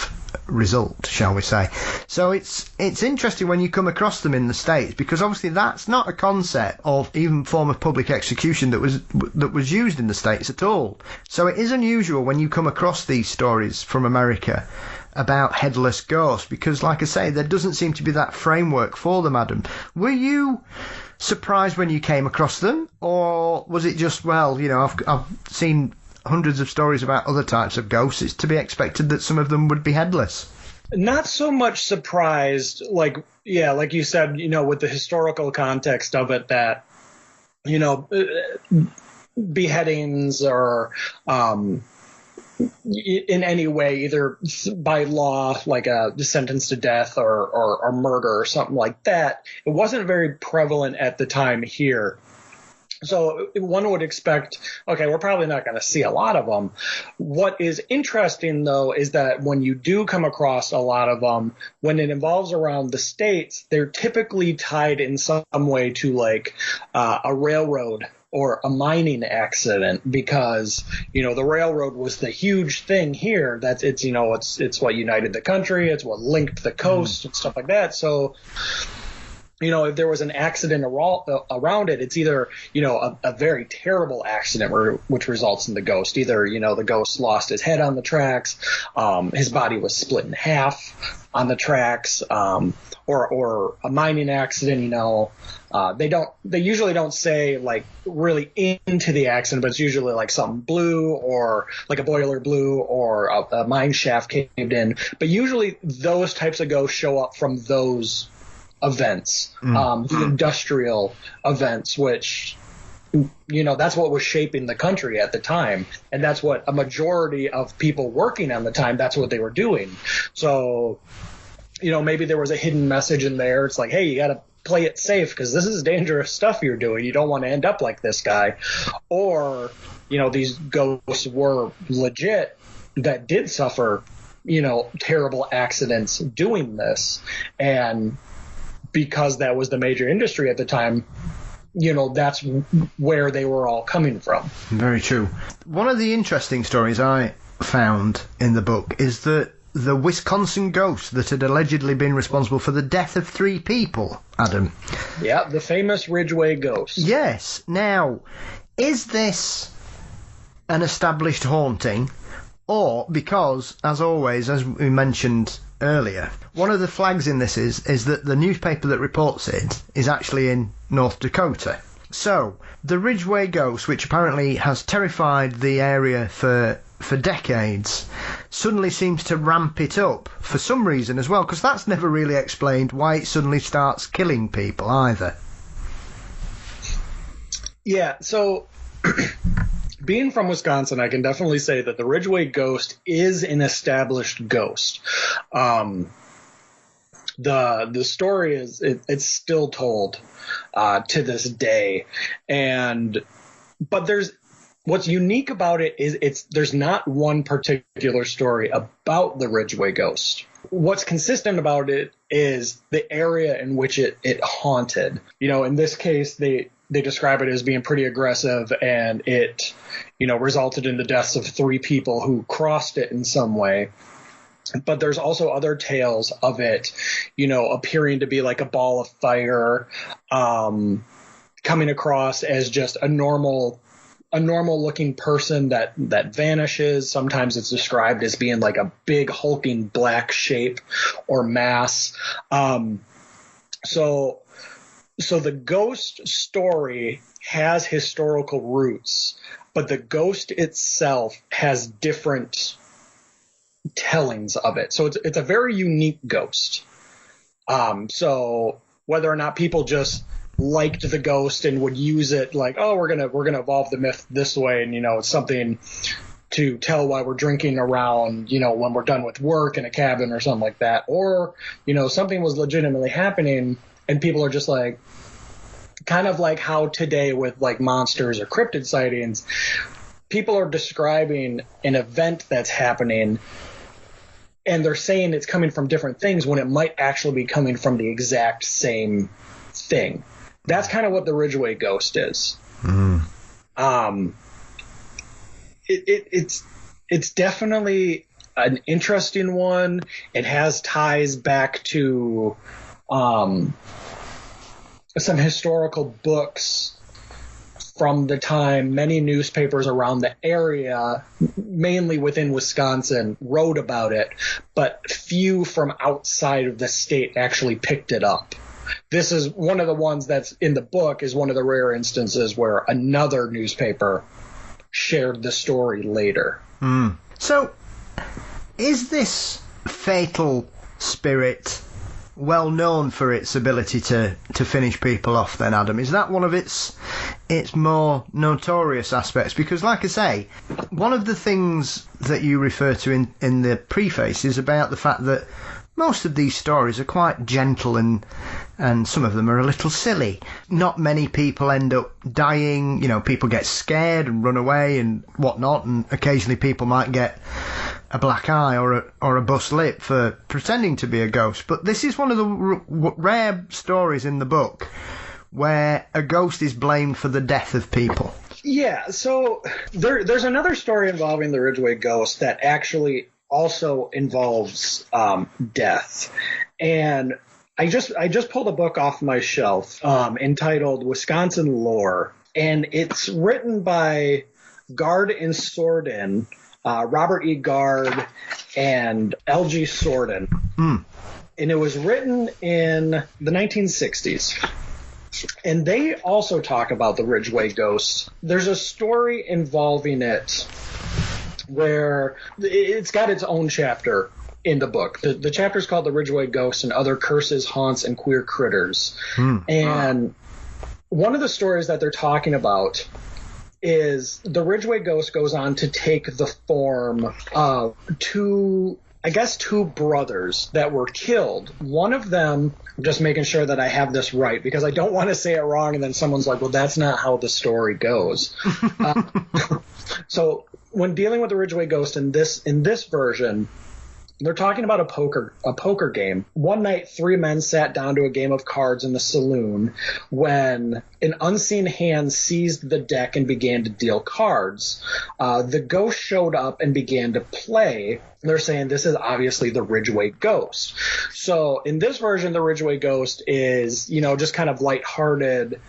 result, shall we say. So it's interesting when you come across them in the States, because obviously that's not a concept of even form of public execution that was used in the States at all. So it is unusual when you come across these stories from America about headless ghosts, because like I say, there doesn't seem to be that framework for them, Adam. Were you surprised when you came across them, or was it just, well, you know, I've seen hundreds of stories about other types of ghosts, it's to be expected that some of them would be headless? Not so much surprised, like you said, you know, with the historical context of it, that, you know, beheadings or in any way, either by law, like a sentence to death or murder or something like that, it wasn't very prevalent at the time here. So one would expect, okay, we're probably not going to see a lot of them. What is interesting, though, is that when you do come across a lot of them, when it involves around the States, they're typically tied in some way to like a railroad or a mining accident, because, you know, the railroad was the huge thing here. It's what united the country. It's what linked the coast and stuff like that. So, you know, if there was an accident around it, it's either, you know, a very terrible accident which results in the ghost. Either, you know, the ghost lost his head on the tracks, his body was split in half on the tracks, or a mining accident, you know. They usually don't say like really into the accident, but it's usually like something blew, or like a boiler blew, or a mine shaft caved in. But usually those types of ghosts show up from those events, the industrial events, which, you know, that's what was shaping the country at the time. And that's what a majority of people working on the time, that's what they were doing. So, you know, maybe there was a hidden message in there. It's like, hey, you got to play it safe because this is dangerous stuff you're doing. You don't want to end up like this guy. Or, you know, these ghosts were legit that did suffer, you know, terrible accidents doing this. And because that was the major industry at the time, you know, that's where they were all coming from. Very true. One of the interesting stories I found in the book is that the Wisconsin ghost that had allegedly been responsible for the death of 3 people, Adam. Yeah, the famous Ridgeway ghost. Yes. Now, is this an established haunting, or because, as always, as we mentioned earlier, one of the flags in this is that the newspaper that reports it is actually in North Dakota. So, the Ridgeway ghost, which apparently has terrified the area for decades, suddenly seems to ramp it up for some reason as well, because that's never really explained why it suddenly starts killing people either. Yeah, so being from Wisconsin, I can definitely say that the Ridgeway ghost is an established ghost. The story it's still told to this day, but what's unique about it is there's not one particular story about the Ridgeway ghost. What's consistent about it is the area in which it haunted. You know, in this case, they describe it as being pretty aggressive, and it, you know, resulted in the deaths of 3 people who crossed it in some way. But there's also other tales of it, you know, appearing to be like a ball of fire, coming across as just a normal looking person that vanishes. Sometimes it's described as being like a big hulking black shape or mass. So the ghost story has historical roots, but the ghost itself has different tellings of it. So it's a very unique ghost. So whether or not people just liked the ghost and would use it like, oh, we're gonna evolve the myth this way, and, you know, it's something to tell while we're drinking around, you know, when we're done with work in a cabin or something like that, or, you know, something was legitimately happening and people are just like, kind of like how today with like monsters or cryptid sightings, people are describing an event that's happening and they're saying it's coming from different things when it might actually be coming from the exact same thing. That's kind of what the Ridgeway ghost is. It's definitely an interesting one. It has ties back to some historical books from the time. Many newspapers around the area, mainly within Wisconsin, wrote about it, but few from outside of the state actually picked it up. This is one of the ones that's in the book, is one of the rare instances where another newspaper shared the story later. So, is this fatal spirit well known for its ability to finish people off then, Adam? Is that one of its more notorious aspects? Because, like I say, one of the things that you refer to in the preface is about the fact that most of these stories are quite gentle and some of them are a little silly. Not many people end up dying. You know, people get scared and run away and whatnot, and occasionally people might get a black eye or a bust lip for pretending to be a ghost. But this is one of the rare stories in the book where a ghost is blamed for the death of people. Yeah, so there's another story involving the Ridgway ghost that actually also involves death. And I just pulled a book off my shelf entitled Wisconsin Lore, and it's written by Gard and Sorden, Robert E. Gard and L.G. Sorden. And it was written in the 1960s. And they also talk about the Ridgway ghost. There's a story involving it where it's got its own chapter in the book. The chapter is called The Ridgway Ghost and Other Curses, Haunts, and Queer Critters. And one of the stories that they're talking about is the Ridgway ghost goes on to take the form of two brothers that were killed. One of them, I'm just making sure that I have this right because I don't want to say it wrong and then someone's like, well, that's not how the story goes. So when dealing with the Ridgway ghost in this version, they're talking about a poker game. One night, 3 men sat down to a game of cards in the saloon when an unseen hand seized the deck and began to deal cards. The ghost showed up and began to play. They're saying this is obviously the Ridgway ghost. So in this version, the Ridgway ghost is, just kind of lighthearted.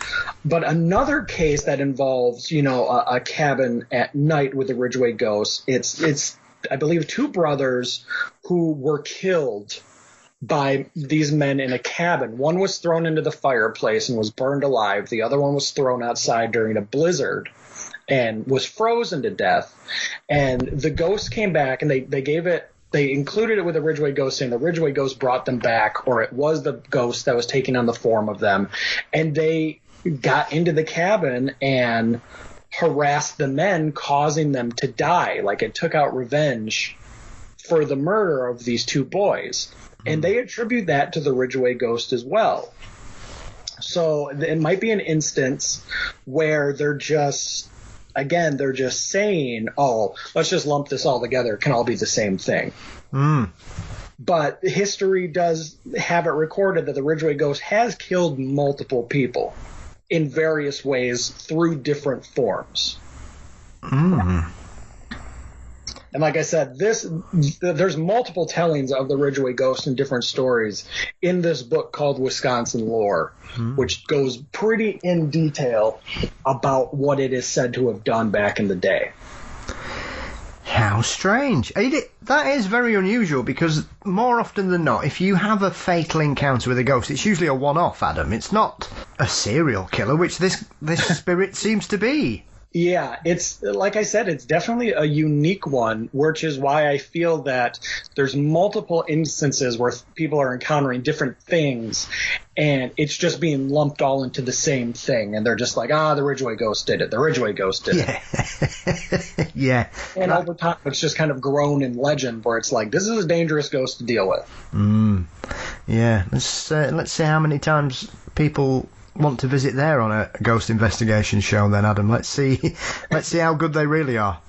But another case that involves, a cabin at night with the Ridgway ghost, it's I believe 2 brothers who were killed by these men in a cabin. One was thrown into the fireplace and was burned alive. The other one was thrown outside during a blizzard and was frozen to death. And the ghost came back and they included it with the Ridgway ghost, saying the Ridgway ghost brought them back, or it was the ghost that was taking on the form of them. And they got into the cabin and harassed the men, causing them to die. Like, it took out revenge for the murder of these 2 boys. And they attribute that to the Ridgway ghost as well. So it might be an instance where they're just saying, oh, let's just lump this all together. It can all be the same thing. But history does have it recorded that the Ridgway ghost has killed multiple people in various ways through different forms. And like I said, there's multiple tellings of the Ridgway ghost in different stories in this book called Wisconsin Lore, which goes pretty in detail about what it is said to have done back in the day. How strange. That is very unusual, because more often than not, if you have a fatal encounter with a ghost, it's usually a one-off, Adam. It's not a serial killer, which this spirit seems to be. Yeah, it's like I said, it's definitely a unique one, which is why I feel that there's multiple instances where people are encountering different things and it's just being lumped all into the same thing. And they're just like, the Ridgway ghost did it. The Ridgway ghost did it. Yeah. And over time, it's just kind of grown in legend where it's like, this is a dangerous ghost to deal with. Yeah. Let's see how many times people want to visit there on a ghost investigation show then, Adam. Let's see how good they really are.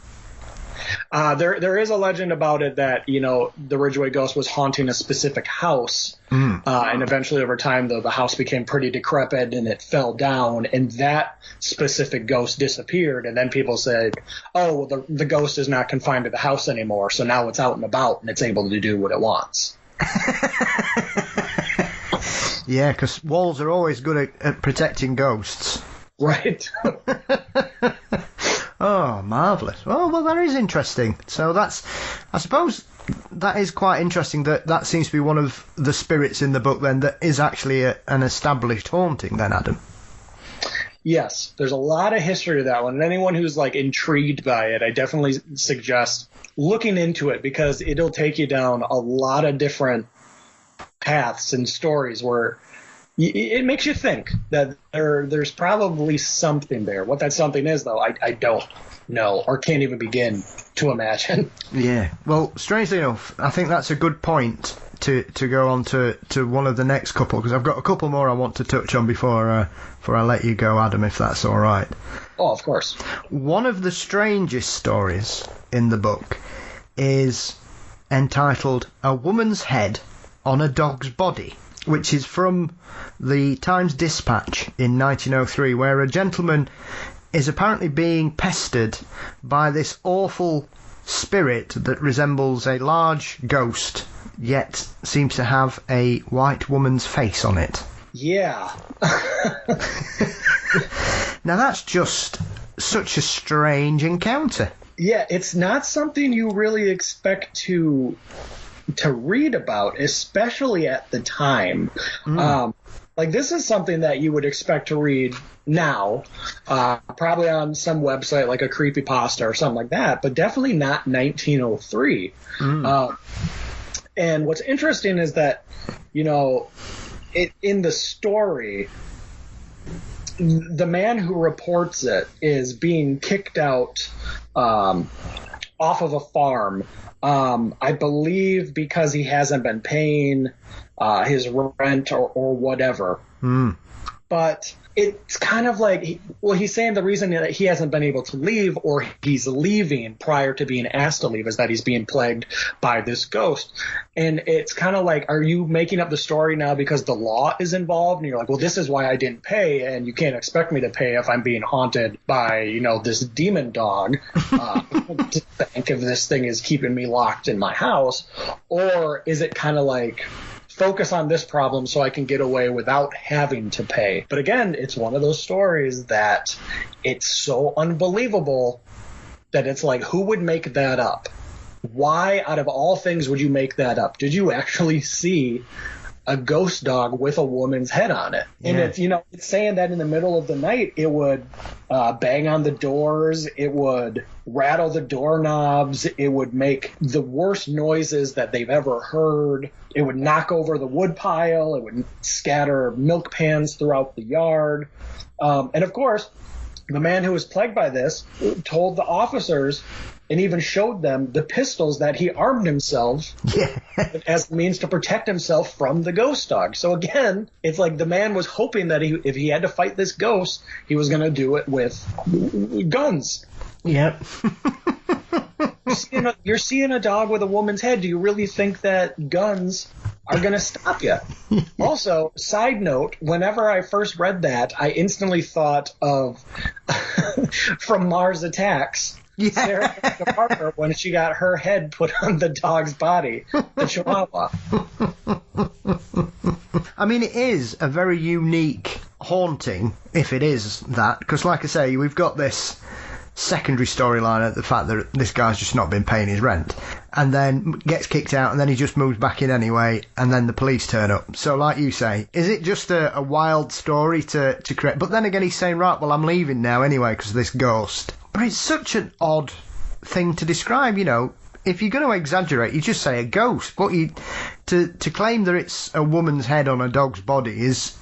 There is a legend about it that, the Ridgeway ghost was haunting a specific house. And eventually over time, the house became pretty decrepit and it fell down, and that specific ghost disappeared. And then people said, oh, well, the ghost is not confined to the house anymore. So now it's out and about and it's able to do what it wants. Yeah, because walls are always good at protecting ghosts. Right. Oh, marvellous. Oh, well, that is interesting. So I suppose that is quite interesting that seems to be one of the spirits in the book then that is actually an established haunting then, Adam. Yes, there's a lot of history to that one. And anyone who's intrigued by it, I definitely suggest looking into it, because it'll take you down a lot of different paths and stories where it makes you think that there's probably something there. What that something is, though, I don't know or can't even begin to imagine. Yeah. Well, strangely enough, I think that's a good point to go on to one of the next couple, because I've got a couple more I want to touch on before I let you go, Adam, if that's all right. Oh, of course. One of the strangest stories in the book is entitled A Woman's Head on a Dog's Body, which is from the Times-Dispatch in 1903, where a gentleman is apparently being pestered by this awful spirit that resembles a large ghost, yet seems to have a white woman's face on it. Yeah. Now that's just such a strange encounter. Yeah, it's not something you really expect to read about, especially at the time. This is something that you would expect to read now, probably on some website like a creepypasta or something like that, but definitely not 1903. And what's interesting is that, in the story, the man who reports it is being kicked out off of a farm, I believe because he hasn't been paying his rent or whatever. But it's kind of he's saying the reason that he hasn't been able to leave, or he's leaving prior to being asked to leave, is that he's being plagued by this ghost. And it's kind of are you making up the story now because the law is involved? And you're like, well, this is why I didn't pay, and you can't expect me to pay if I'm being haunted by, this demon dog. To think if this thing is keeping me locked in my house. Or is it kind of focus on this problem so I can get away without having to pay? But again, it's one of those stories that it's so unbelievable that it's who would make that up? Why, out of all things, would you make that up? Did you actually see a ghost dog with a woman's head on it? And it's saying that in the middle of the night it would bang on the doors, it would rattle the doorknobs, it would make the worst noises that they've ever heard, it would knock over the wood pile, it would scatter milk pans throughout the yard. And of course, the man who was plagued by this told the officers and even showed them the pistols that he armed himself as a means to protect himself from the ghost dog. So again, it's the man was hoping that if he had to fight this ghost, he was going to do it with guns. Yep. You're seeing a dog with a woman's head. Do you really think that guns are going to stop you? Also, side note, whenever I first read that, I instantly thought of From Mars Attacks. Yeah. Sarah Jessica Parker, when she got her head put on the dog's body, the Chihuahua. I mean, it is a very unique haunting, if it is that, because like I say, we've got this secondary storyline at the fact that this guy's just not been paying his rent, and then gets kicked out, and then he just moves back in anyway, and then the police turn up. So like you say, is it just a wild story to create? But then again, he's saying, right, well, I'm leaving now anyway because of this ghost. But it's such an odd thing to describe, If you're going to exaggerate, you just say a ghost. But to claim that it's a woman's head on a dog's body is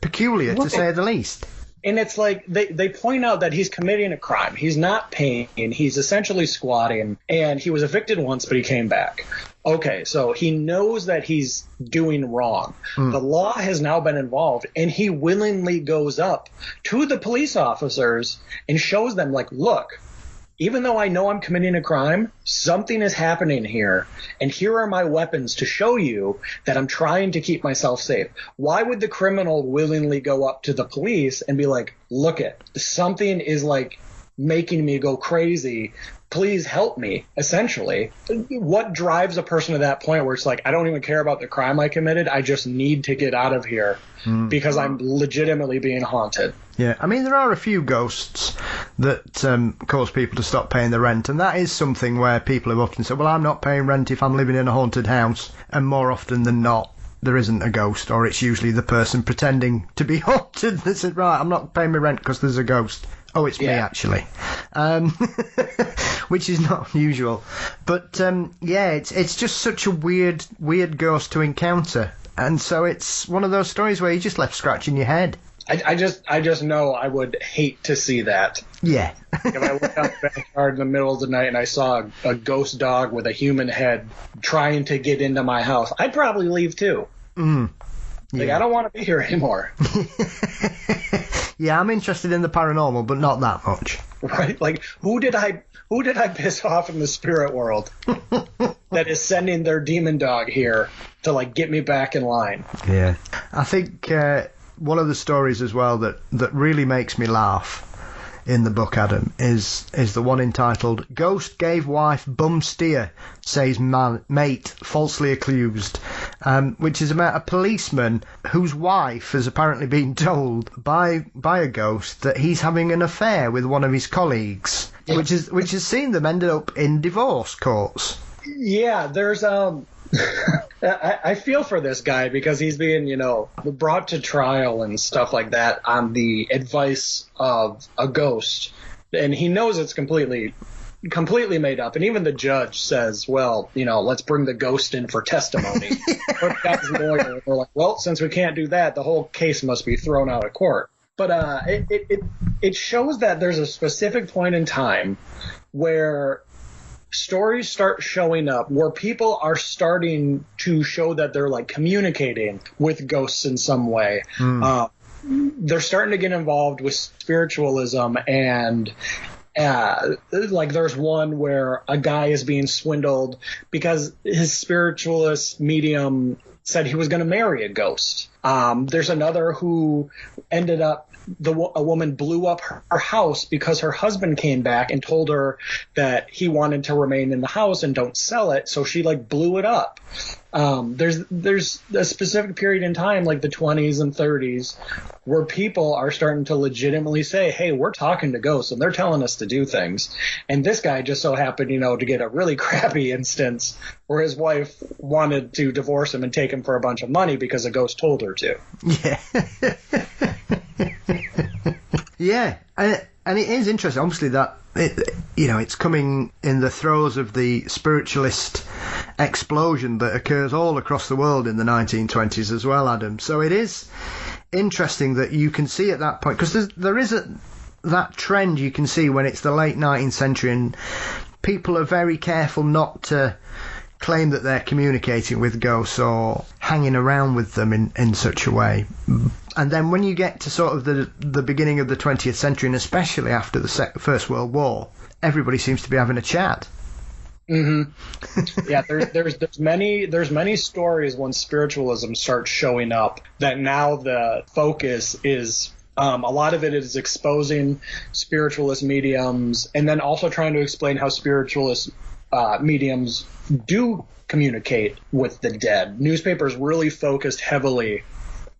peculiar, to say the least. And it's they point out that he's committing a crime. He's not paying. He's essentially squatting. And he was evicted once, but he came back. Okay, so he knows that he's doing wrong. The law has now been involved, and he willingly goes up to the police officers and shows them, look, even though I know I'm committing a crime, something is happening here. And here are my weapons to show you that I'm trying to keep myself safe. Why would the criminal willingly go up to the police and be like, look it, something is like making me go crazy. Please help me, essentially. What drives a person to that point where it's like, I don't even care about the crime I committed. I just need to get out of here because I'm legitimately being haunted. Yeah, I mean, there are a few ghosts that cause people to stop paying the rent, and that is something where people have often said, well, I'm not paying rent if I'm living in a haunted house, and more often than not, there isn't a ghost, or it's usually the person pretending to be haunted that said, right, I'm not paying my rent because there's a ghost. Oh, it's me, actually. Which is not unusual. But, it's just such a weird ghost to encounter. And so it's one of those stories where you're just left scratching your head. I just know I would hate to see that. Yeah. If I looked out the backyard in the middle of the night and I saw a ghost dog with a human head trying to get into my house, I'd probably leave too. Yeah. Like, I don't want to be here anymore. Yeah, I'm interested in the paranormal, but not that much. Right? Like, who did I piss off in the spirit world that is sending their demon dog here to, like, get me back in line? Yeah. I think one of the stories as well that really makes me laugh in the book, Adam, is the one entitled Ghost Gave Wife Bum Steer, Says Mate Falsely Accused, which is about a policeman whose wife has apparently been told by a ghost that he's having an affair with one of his colleagues, which has seen them end up in divorce courts. Yeah, there's I feel for this guy because he's being, brought to trial and stuff like that on the advice of a ghost, and he knows it's completely made up. And even the judge says, well, let's bring the ghost in for testimony. But the guy's lawyer, they're like, well, since we can't do that, the whole case must be thrown out of court. But it shows that there's a specific point in time where stories start showing up where people are starting to show that they're like communicating with ghosts in some way. They're starting to get involved with spiritualism, and like there's one where a guy is being swindled because his spiritualist medium said he was going to marry a ghost. There's another who ended up, a woman blew up her house because her husband came back and told her that he wanted to remain in the house and don't sell it. So she like blew it up. There's a specific period in time, like the 20s and 30s, where people are starting to legitimately say, hey, we're talking to ghosts and they're telling us to do things. And this guy just so happened, to get a really crappy instance where his wife wanted to divorce him and take him for a bunch of money because a ghost told her to. Yeah. Yeah. And it is interesting, obviously, that it's coming in the throes of the spiritualist explosion that occurs all across the world in the 1920s as well, Adam. So it is interesting that you can see at that point, because there is that trend you can see when it's the late 19th century and people are very careful not to claim that they're communicating with ghosts or hanging around with them in such a way. And then when you get to sort of the beginning of the 20th century, and especially after the First World War, everybody seems to be having a chat. Mm-hmm. Yeah, there's many stories when spiritualism starts showing up that now the focus is a lot of it is exposing spiritualist mediums, and then also trying to explain how spiritualist mediums do communicate with the dead. Newspapers really focused heavily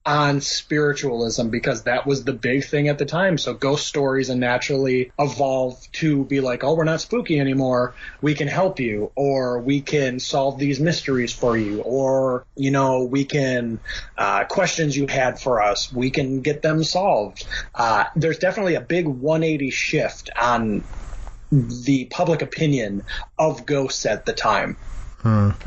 on spiritualism because that was the big thing at the time. So ghost stories naturally evolved to be like, oh, we're not spooky anymore. We can help you, or we can solve these mysteries for you, or, we can questions you had for us, we can get them solved. There's definitely a big 180 shift on the public opinion of ghosts at the time.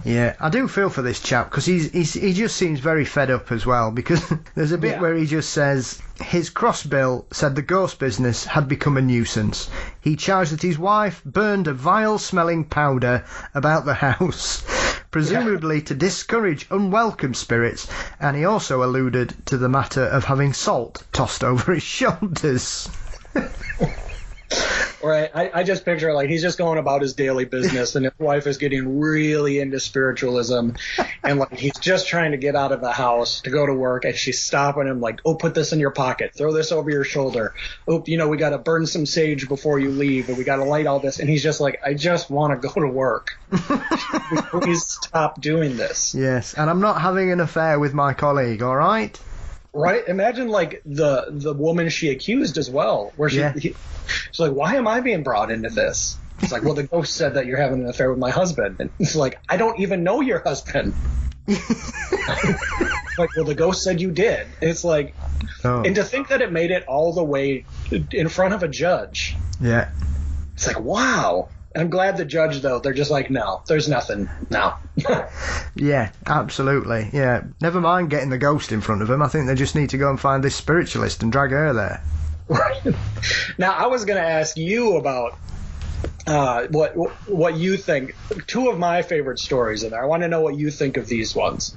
Yeah, I do feel for this chap because he just seems very fed up as well, because there's a bit where he just says his crossbill said the ghost business had become a nuisance. He charged that his wife burned a vile-smelling powder about the house, presumably to discourage unwelcome spirits, and he also alluded to the matter of having salt tossed over his shoulders. Right. I just picture like he's just going about his daily business and his wife is getting really into spiritualism and like he's just trying to get out of the house to go to work and she's stopping him like, oh, put this in your pocket. Throw this over your shoulder. Oh, we got to burn some sage before you leave and we got to light all this. And he's just like, I just want to go to work. Please stop doing this. Yes. And I'm not having an affair with my colleague, all right? Right? Imagine like the woman she accused as well, where she's like, why am I being brought into this? It's like, well, the ghost said that you're having an affair with my husband. And it's like, I don't even know your husband. Like, well, the ghost said you did. It's like, and to think that it made it all the way in front of a judge. Yeah. It's like, wow. I'm glad the judge, though, they're just like, no, there's nothing. No. Yeah, absolutely. Yeah. Never mind getting the ghost in front of them. I think they just need to go and find this spiritualist and drag her there. Right. Now, I was going to ask you about what you think. Two of my favorite stories in there. I want to know what you think of these ones.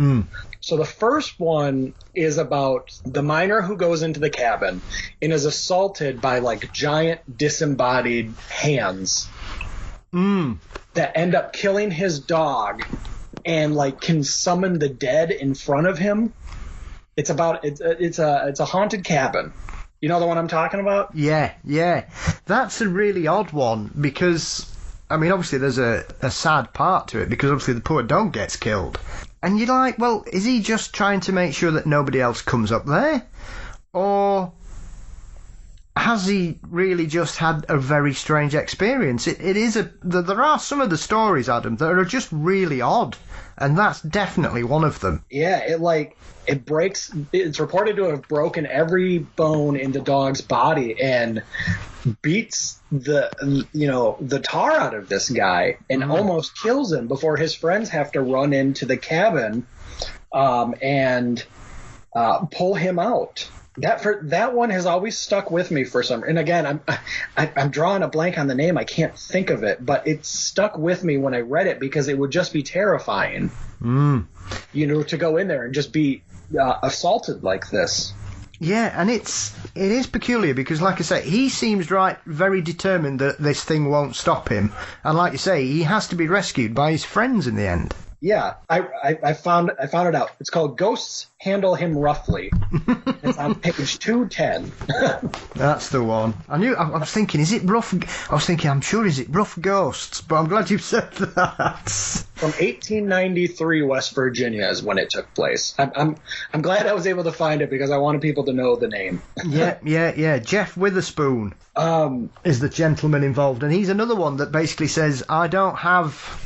So the first one is about the miner who goes into the cabin and is assaulted by like giant disembodied hands that end up killing his dog and like can summon the dead in front of him. It's a haunted cabin. You know the one I'm talking about? Yeah. That's a really odd one because, I mean, obviously there's a sad part to it because obviously the poor dog gets killed. And you're like, well, is he just trying to make sure that nobody else comes up there? Or has he really just had a very strange experience? There are some of the stories, Adam, that are just really odd. And that's definitely one of them. Yeah, it's reported to have broken every bone in the dog's body and beats the tar out of this guy and almost kills him before his friends have to run into the cabin and pull him out. That one has always stuck with me for some. And again, I'm drawing a blank on the name. I can't think of it, but it stuck with me when I read it because it would just be terrifying. To go in there and just be assaulted like this. Yeah, and it is peculiar because, like I say, he seems very determined that this thing won't stop him, and like you say, he has to be rescued by his friends in the end. Yeah, I found it out. It's called Ghosts Handle Him Roughly. It's on page 210. That's the one. I was thinking, is it rough? I was thinking, I'm sure, is it Rough Ghosts? But I'm glad you said that. From 1893, West Virginia is when it took place. I'm glad I was able to find it because I wanted people to know the name. Yeah. Jeff Witherspoon is the gentleman involved, and he's another one that basically says, I don't have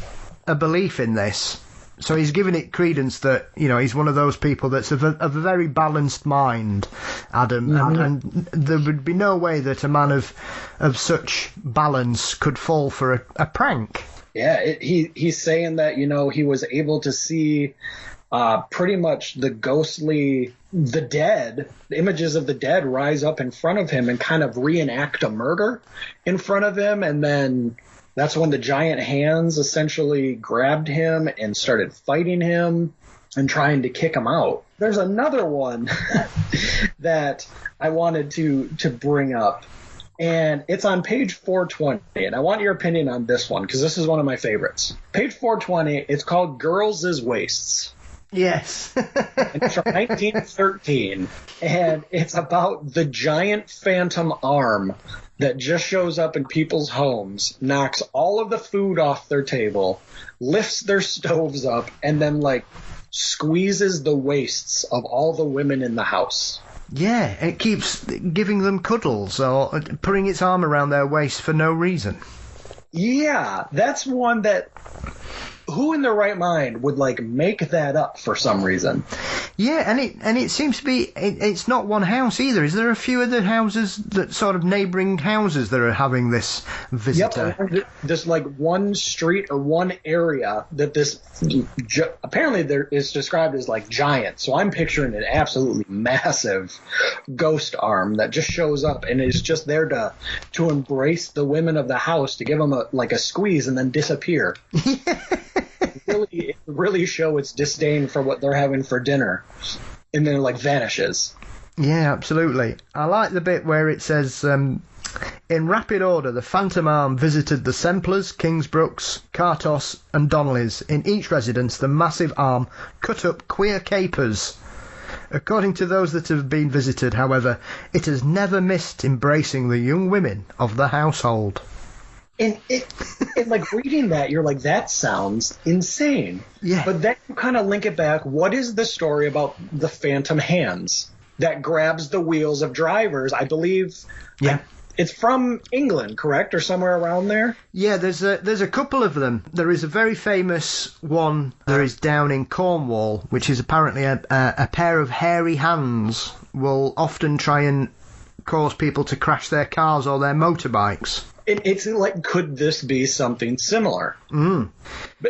a belief in this. So he's giving it credence that, he's one of those people that's of a very balanced mind, Adam, and there would be no way that a man of such balance could fall for a prank. Yeah, he's saying that, he was able to see pretty much the images of the dead rise up in front of him and kind of reenact a murder in front of him, and then that's when the giant hands essentially grabbed him and started fighting him and trying to kick him out. There's another one that I wanted to bring up, and it's on page 420, and I want your opinion on this one because this is one of my favorites. Page 420, it's called Girls' Waists. Yes. And it's from 1913, and it's about the giant phantom arm that just shows up in people's homes, knocks all of the food off their table, lifts their stoves up, and then, squeezes the waists of all the women in the house. Yeah, it keeps giving them cuddles or putting its arm around their waist for no reason. Yeah, that's one that... Who in their right mind would make that up for some reason? Yeah, and it seems to be it's not one house either. Is there a few other houses that sort of neighbouring houses that are having this visitor? Yep, just one street or one area that this apparently there is described as giant. So I'm picturing an absolutely massive ghost arm that just shows up and is just there to embrace the women of the house, to give them a squeeze and then disappear. Really show its disdain for what they're having for dinner, and then vanishes. Yeah, absolutely. I like the bit where it says In rapid order, the Phantom Arm visited the Semplers, Kingsbrooks, Cartos and Donnellys. In each residence, the massive arm cut up queer capers. According to those that have been visited, however, it has never missed embracing the young women of the household. And like reading that, you're like, that sounds insane. Yeah. But then you kind of link it back. What is the story about the phantom hands that grabs the wheels of drivers? I believe it's from England, correct? Or somewhere around there? Yeah, there's a couple of them. There is a very famous one that is down in Cornwall, which is apparently a pair of hairy hands will often try and cause people to crash their cars or their motorbikes. It's like, could this be something similar? But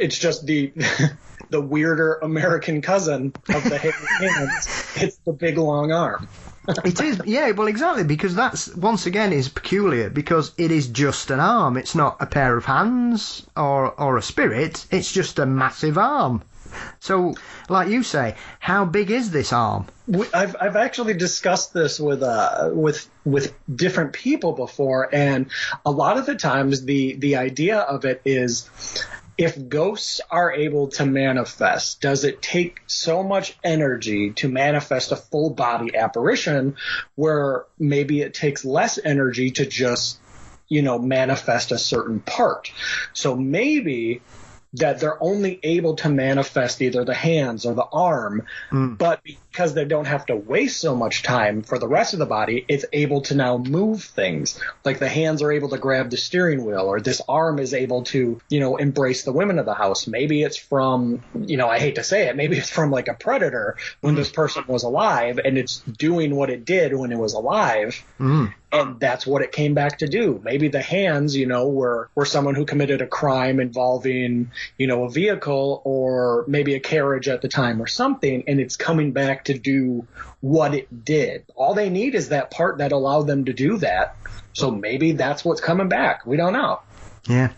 it's just the weirder American cousin of the hairy hands. It's the big long arm. It is, yeah, well, exactly, because that's, once again, is peculiar, because it is just an arm. It's not a pair of hands or a spirit. It's just a massive arm. So, like you say, how big is this arm? I've actually discussed this with different people before, and a lot of the times the idea of it is, if ghosts are able to manifest, does it take so much energy to manifest a full body apparition where maybe it takes less energy to just, manifest a certain part? So maybe that they're only able to manifest either the hands or the arm, but because they don't have to waste so much time for the rest of the body, it's able to now move things. Like the hands are able to grab the steering wheel, or this arm is able to, embrace the women of the house. Maybe it's from, I hate to say it, maybe it's from like a predator when this person was alive, and it's doing what it did when it was alive. And that's what it came back to do. Maybe the hands, were someone who committed a crime involving, a vehicle or maybe a carriage at the time or something, and it's coming back to do what it did. All they need is that part that allowed them to do that. So maybe that's what's coming back. We don't know. Yeah.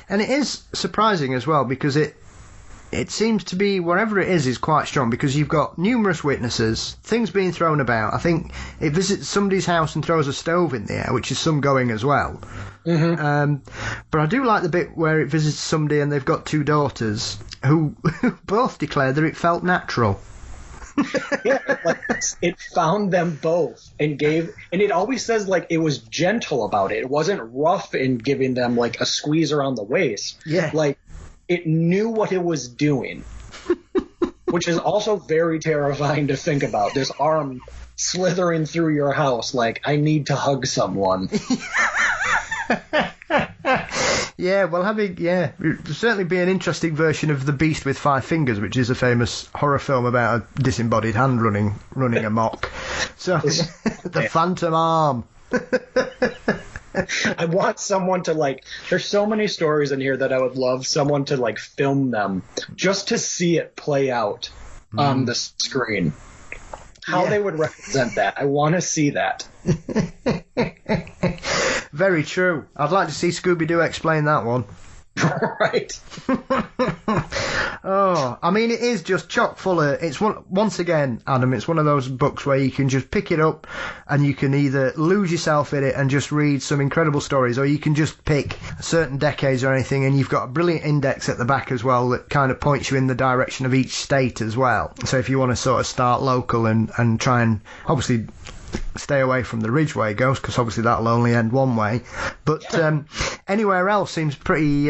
And it is surprising as well, because it seems to be, wherever it is quite strong, because you've got numerous witnesses, things being thrown about. I think it visits somebody's house and throws a stove in the air, which is some going as well. But I do like the bit where it visits somebody and they've got two daughters who both declared that it felt natural. Yeah, like it found them both and it always says like it was gentle about it. It wasn't rough in giving them like a squeeze around the waist. Yeah. Like, it knew what it was doing, which is also very terrifying to think about. This arm slithering through your house like, I need to hug someone. Yeah, well, it'd certainly be an interesting version of The Beast with Five Fingers, which is a famous horror film about a disembodied hand running amok. So, the Phantom Arm. I want someone to there's so many stories in here that I would love someone to film them just to see it play out on the screen. How they would represent that. I want to see that. Very true. I'd like to see Scooby-Doo explain that one. Right. Oh, I mean, it is just chock full of. Once again, Adam, it's one of those books where you can just pick it up and you can either lose yourself in it and just read some incredible stories, or you can just pick certain decades or anything, and you've got a brilliant index at the back as well that kind of points you in the direction of each state as well. So if you want to sort of start local and try and obviously stay away from the Ridgeway ghost, because obviously that'll only end one way, but anywhere else seems pretty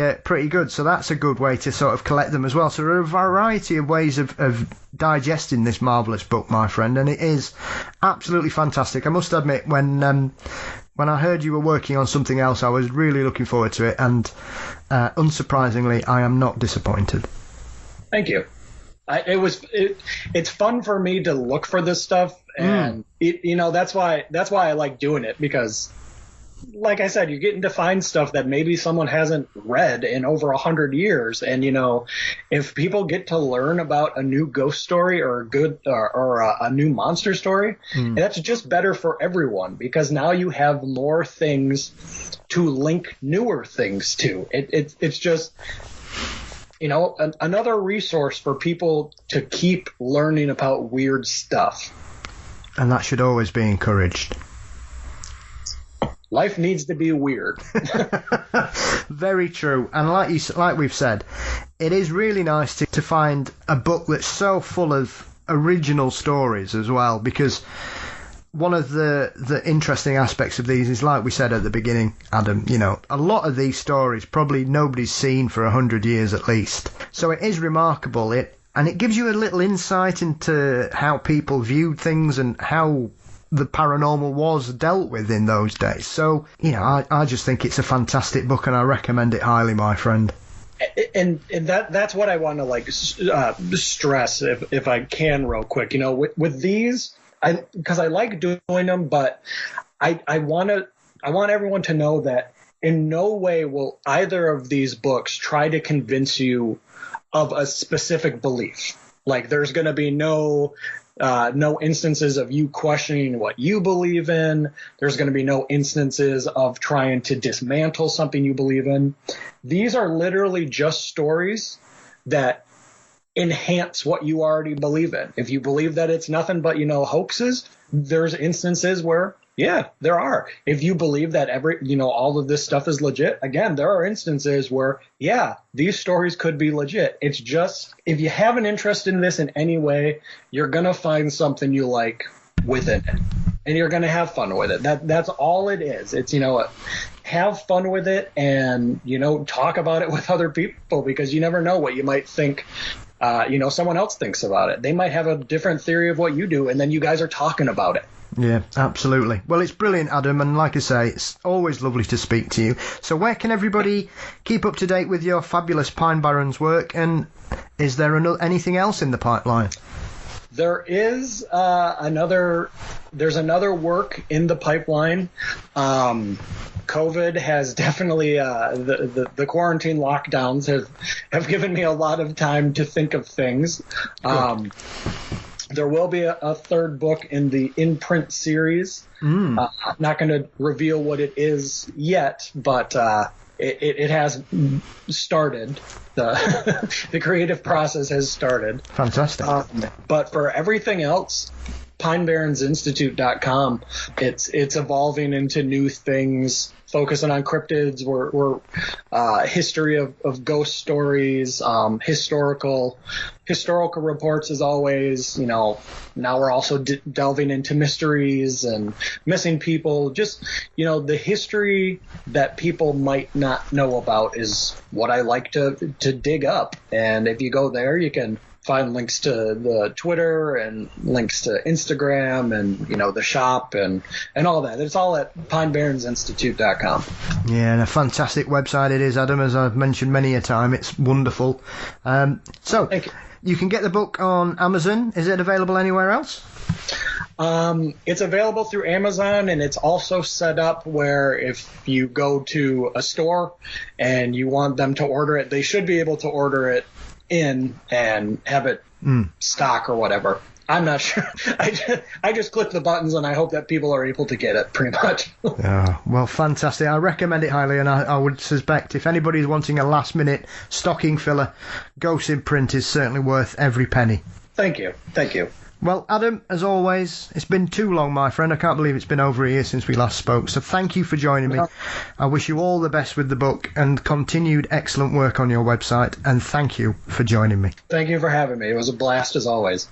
good, so that's a good way to sort of collect them as well. So there are a variety of ways of digesting this marvellous book, my friend, and it is absolutely fantastic. I must admit, when I heard you were working on something else, I was really looking forward to it, and unsurprisingly, I am not disappointed. Thank you. It's fun for me to look for this stuff, and that's why I like doing it, because like I said, you're getting to find stuff that maybe someone hasn't read in over 100 years, and if people get to learn about a new ghost story or a new monster story, that's just better for everyone, because now you have more things to link newer things to. It's just another resource for people to keep learning about weird stuff. And that should always be encouraged. life needs to be weird. Very true. And like we've said, it is really nice to find a book that's so full of original stories as well, because one of the interesting aspects of these is, like we said at the beginning, Adam, a lot of these stories probably nobody's seen for 100 years at least. So it is remarkable. And it gives you a little insight into how people viewed things and how the paranormal was dealt with in those days. So, I just think it's a fantastic book, and I recommend it highly, my friend. And that's what I want to stress, if I can, real quick. With these, because I like doing them, but I want everyone to know that in no way will either of these books try to convince you of a specific belief. Like, there's going to be no instances of you questioning what you believe in. There's going to be no instances of trying to dismantle something you believe in. These are literally just stories that enhance what you already believe in. If you believe that it's nothing but, hoaxes, there's instances where, yeah, there are. If you believe that all of this stuff is legit, again, there are instances where, yeah, these stories could be legit. It's just, if you have an interest in this in any way, you're going to find something you like within it, and you're going to have fun with it. That's all it is. It's, have fun with it, and, talk about it with other people, because you never know what you might think someone else thinks about it. They might have a different theory of what you do, and then you guys are talking about it. Yeah, absolutely. Well, it's brilliant, Adam, and like I say, it's always lovely to speak to you. So where can everybody keep up to date with your fabulous Pine Barrens work, and is there anything else in the pipeline? There is another work in the pipeline. COVID has definitely the quarantine lockdowns have given me a lot of time to think of things. There will be a third book in the in-print series. I'm not going to reveal what it is yet, but it has started. The creative process has started. Fantastic. But for everything else, pinebarrensinstitute.com, it's evolving into new things, focusing on cryptids. We're history of ghost stories, historical reports as always. Now we're also delving into mysteries and missing people. Just, the history that people might not know about is what I like to dig up. And if you go there, you can find links to the Twitter and links to Instagram and, the shop and all that. It's all at pinebarrensinstitute.com. Yeah, and a fantastic website it is, Adam, as I've mentioned many a time. It's wonderful. So Thank you. You can get the book on Amazon. Is it available anywhere else? It's available through Amazon, and it's also set up where if you go to a store and you want them to order it, they should be able to order it in and have it stock or whatever. I'm not sure. I just click the buttons and I hope that people are able to get it, pretty much. Oh, well, fantastic. I recommend it highly, and I would suspect if anybody's wanting a last-minute stocking filler, Ghost in Print is certainly worth every penny. Thank you. Well, Adam, as always, it's been too long, my friend. I can't believe it's been over a year since we last spoke. So thank you for joining me. I wish you all the best with the book and continued excellent work on your website. And thank you for joining me. Thank you for having me. It was a blast as always.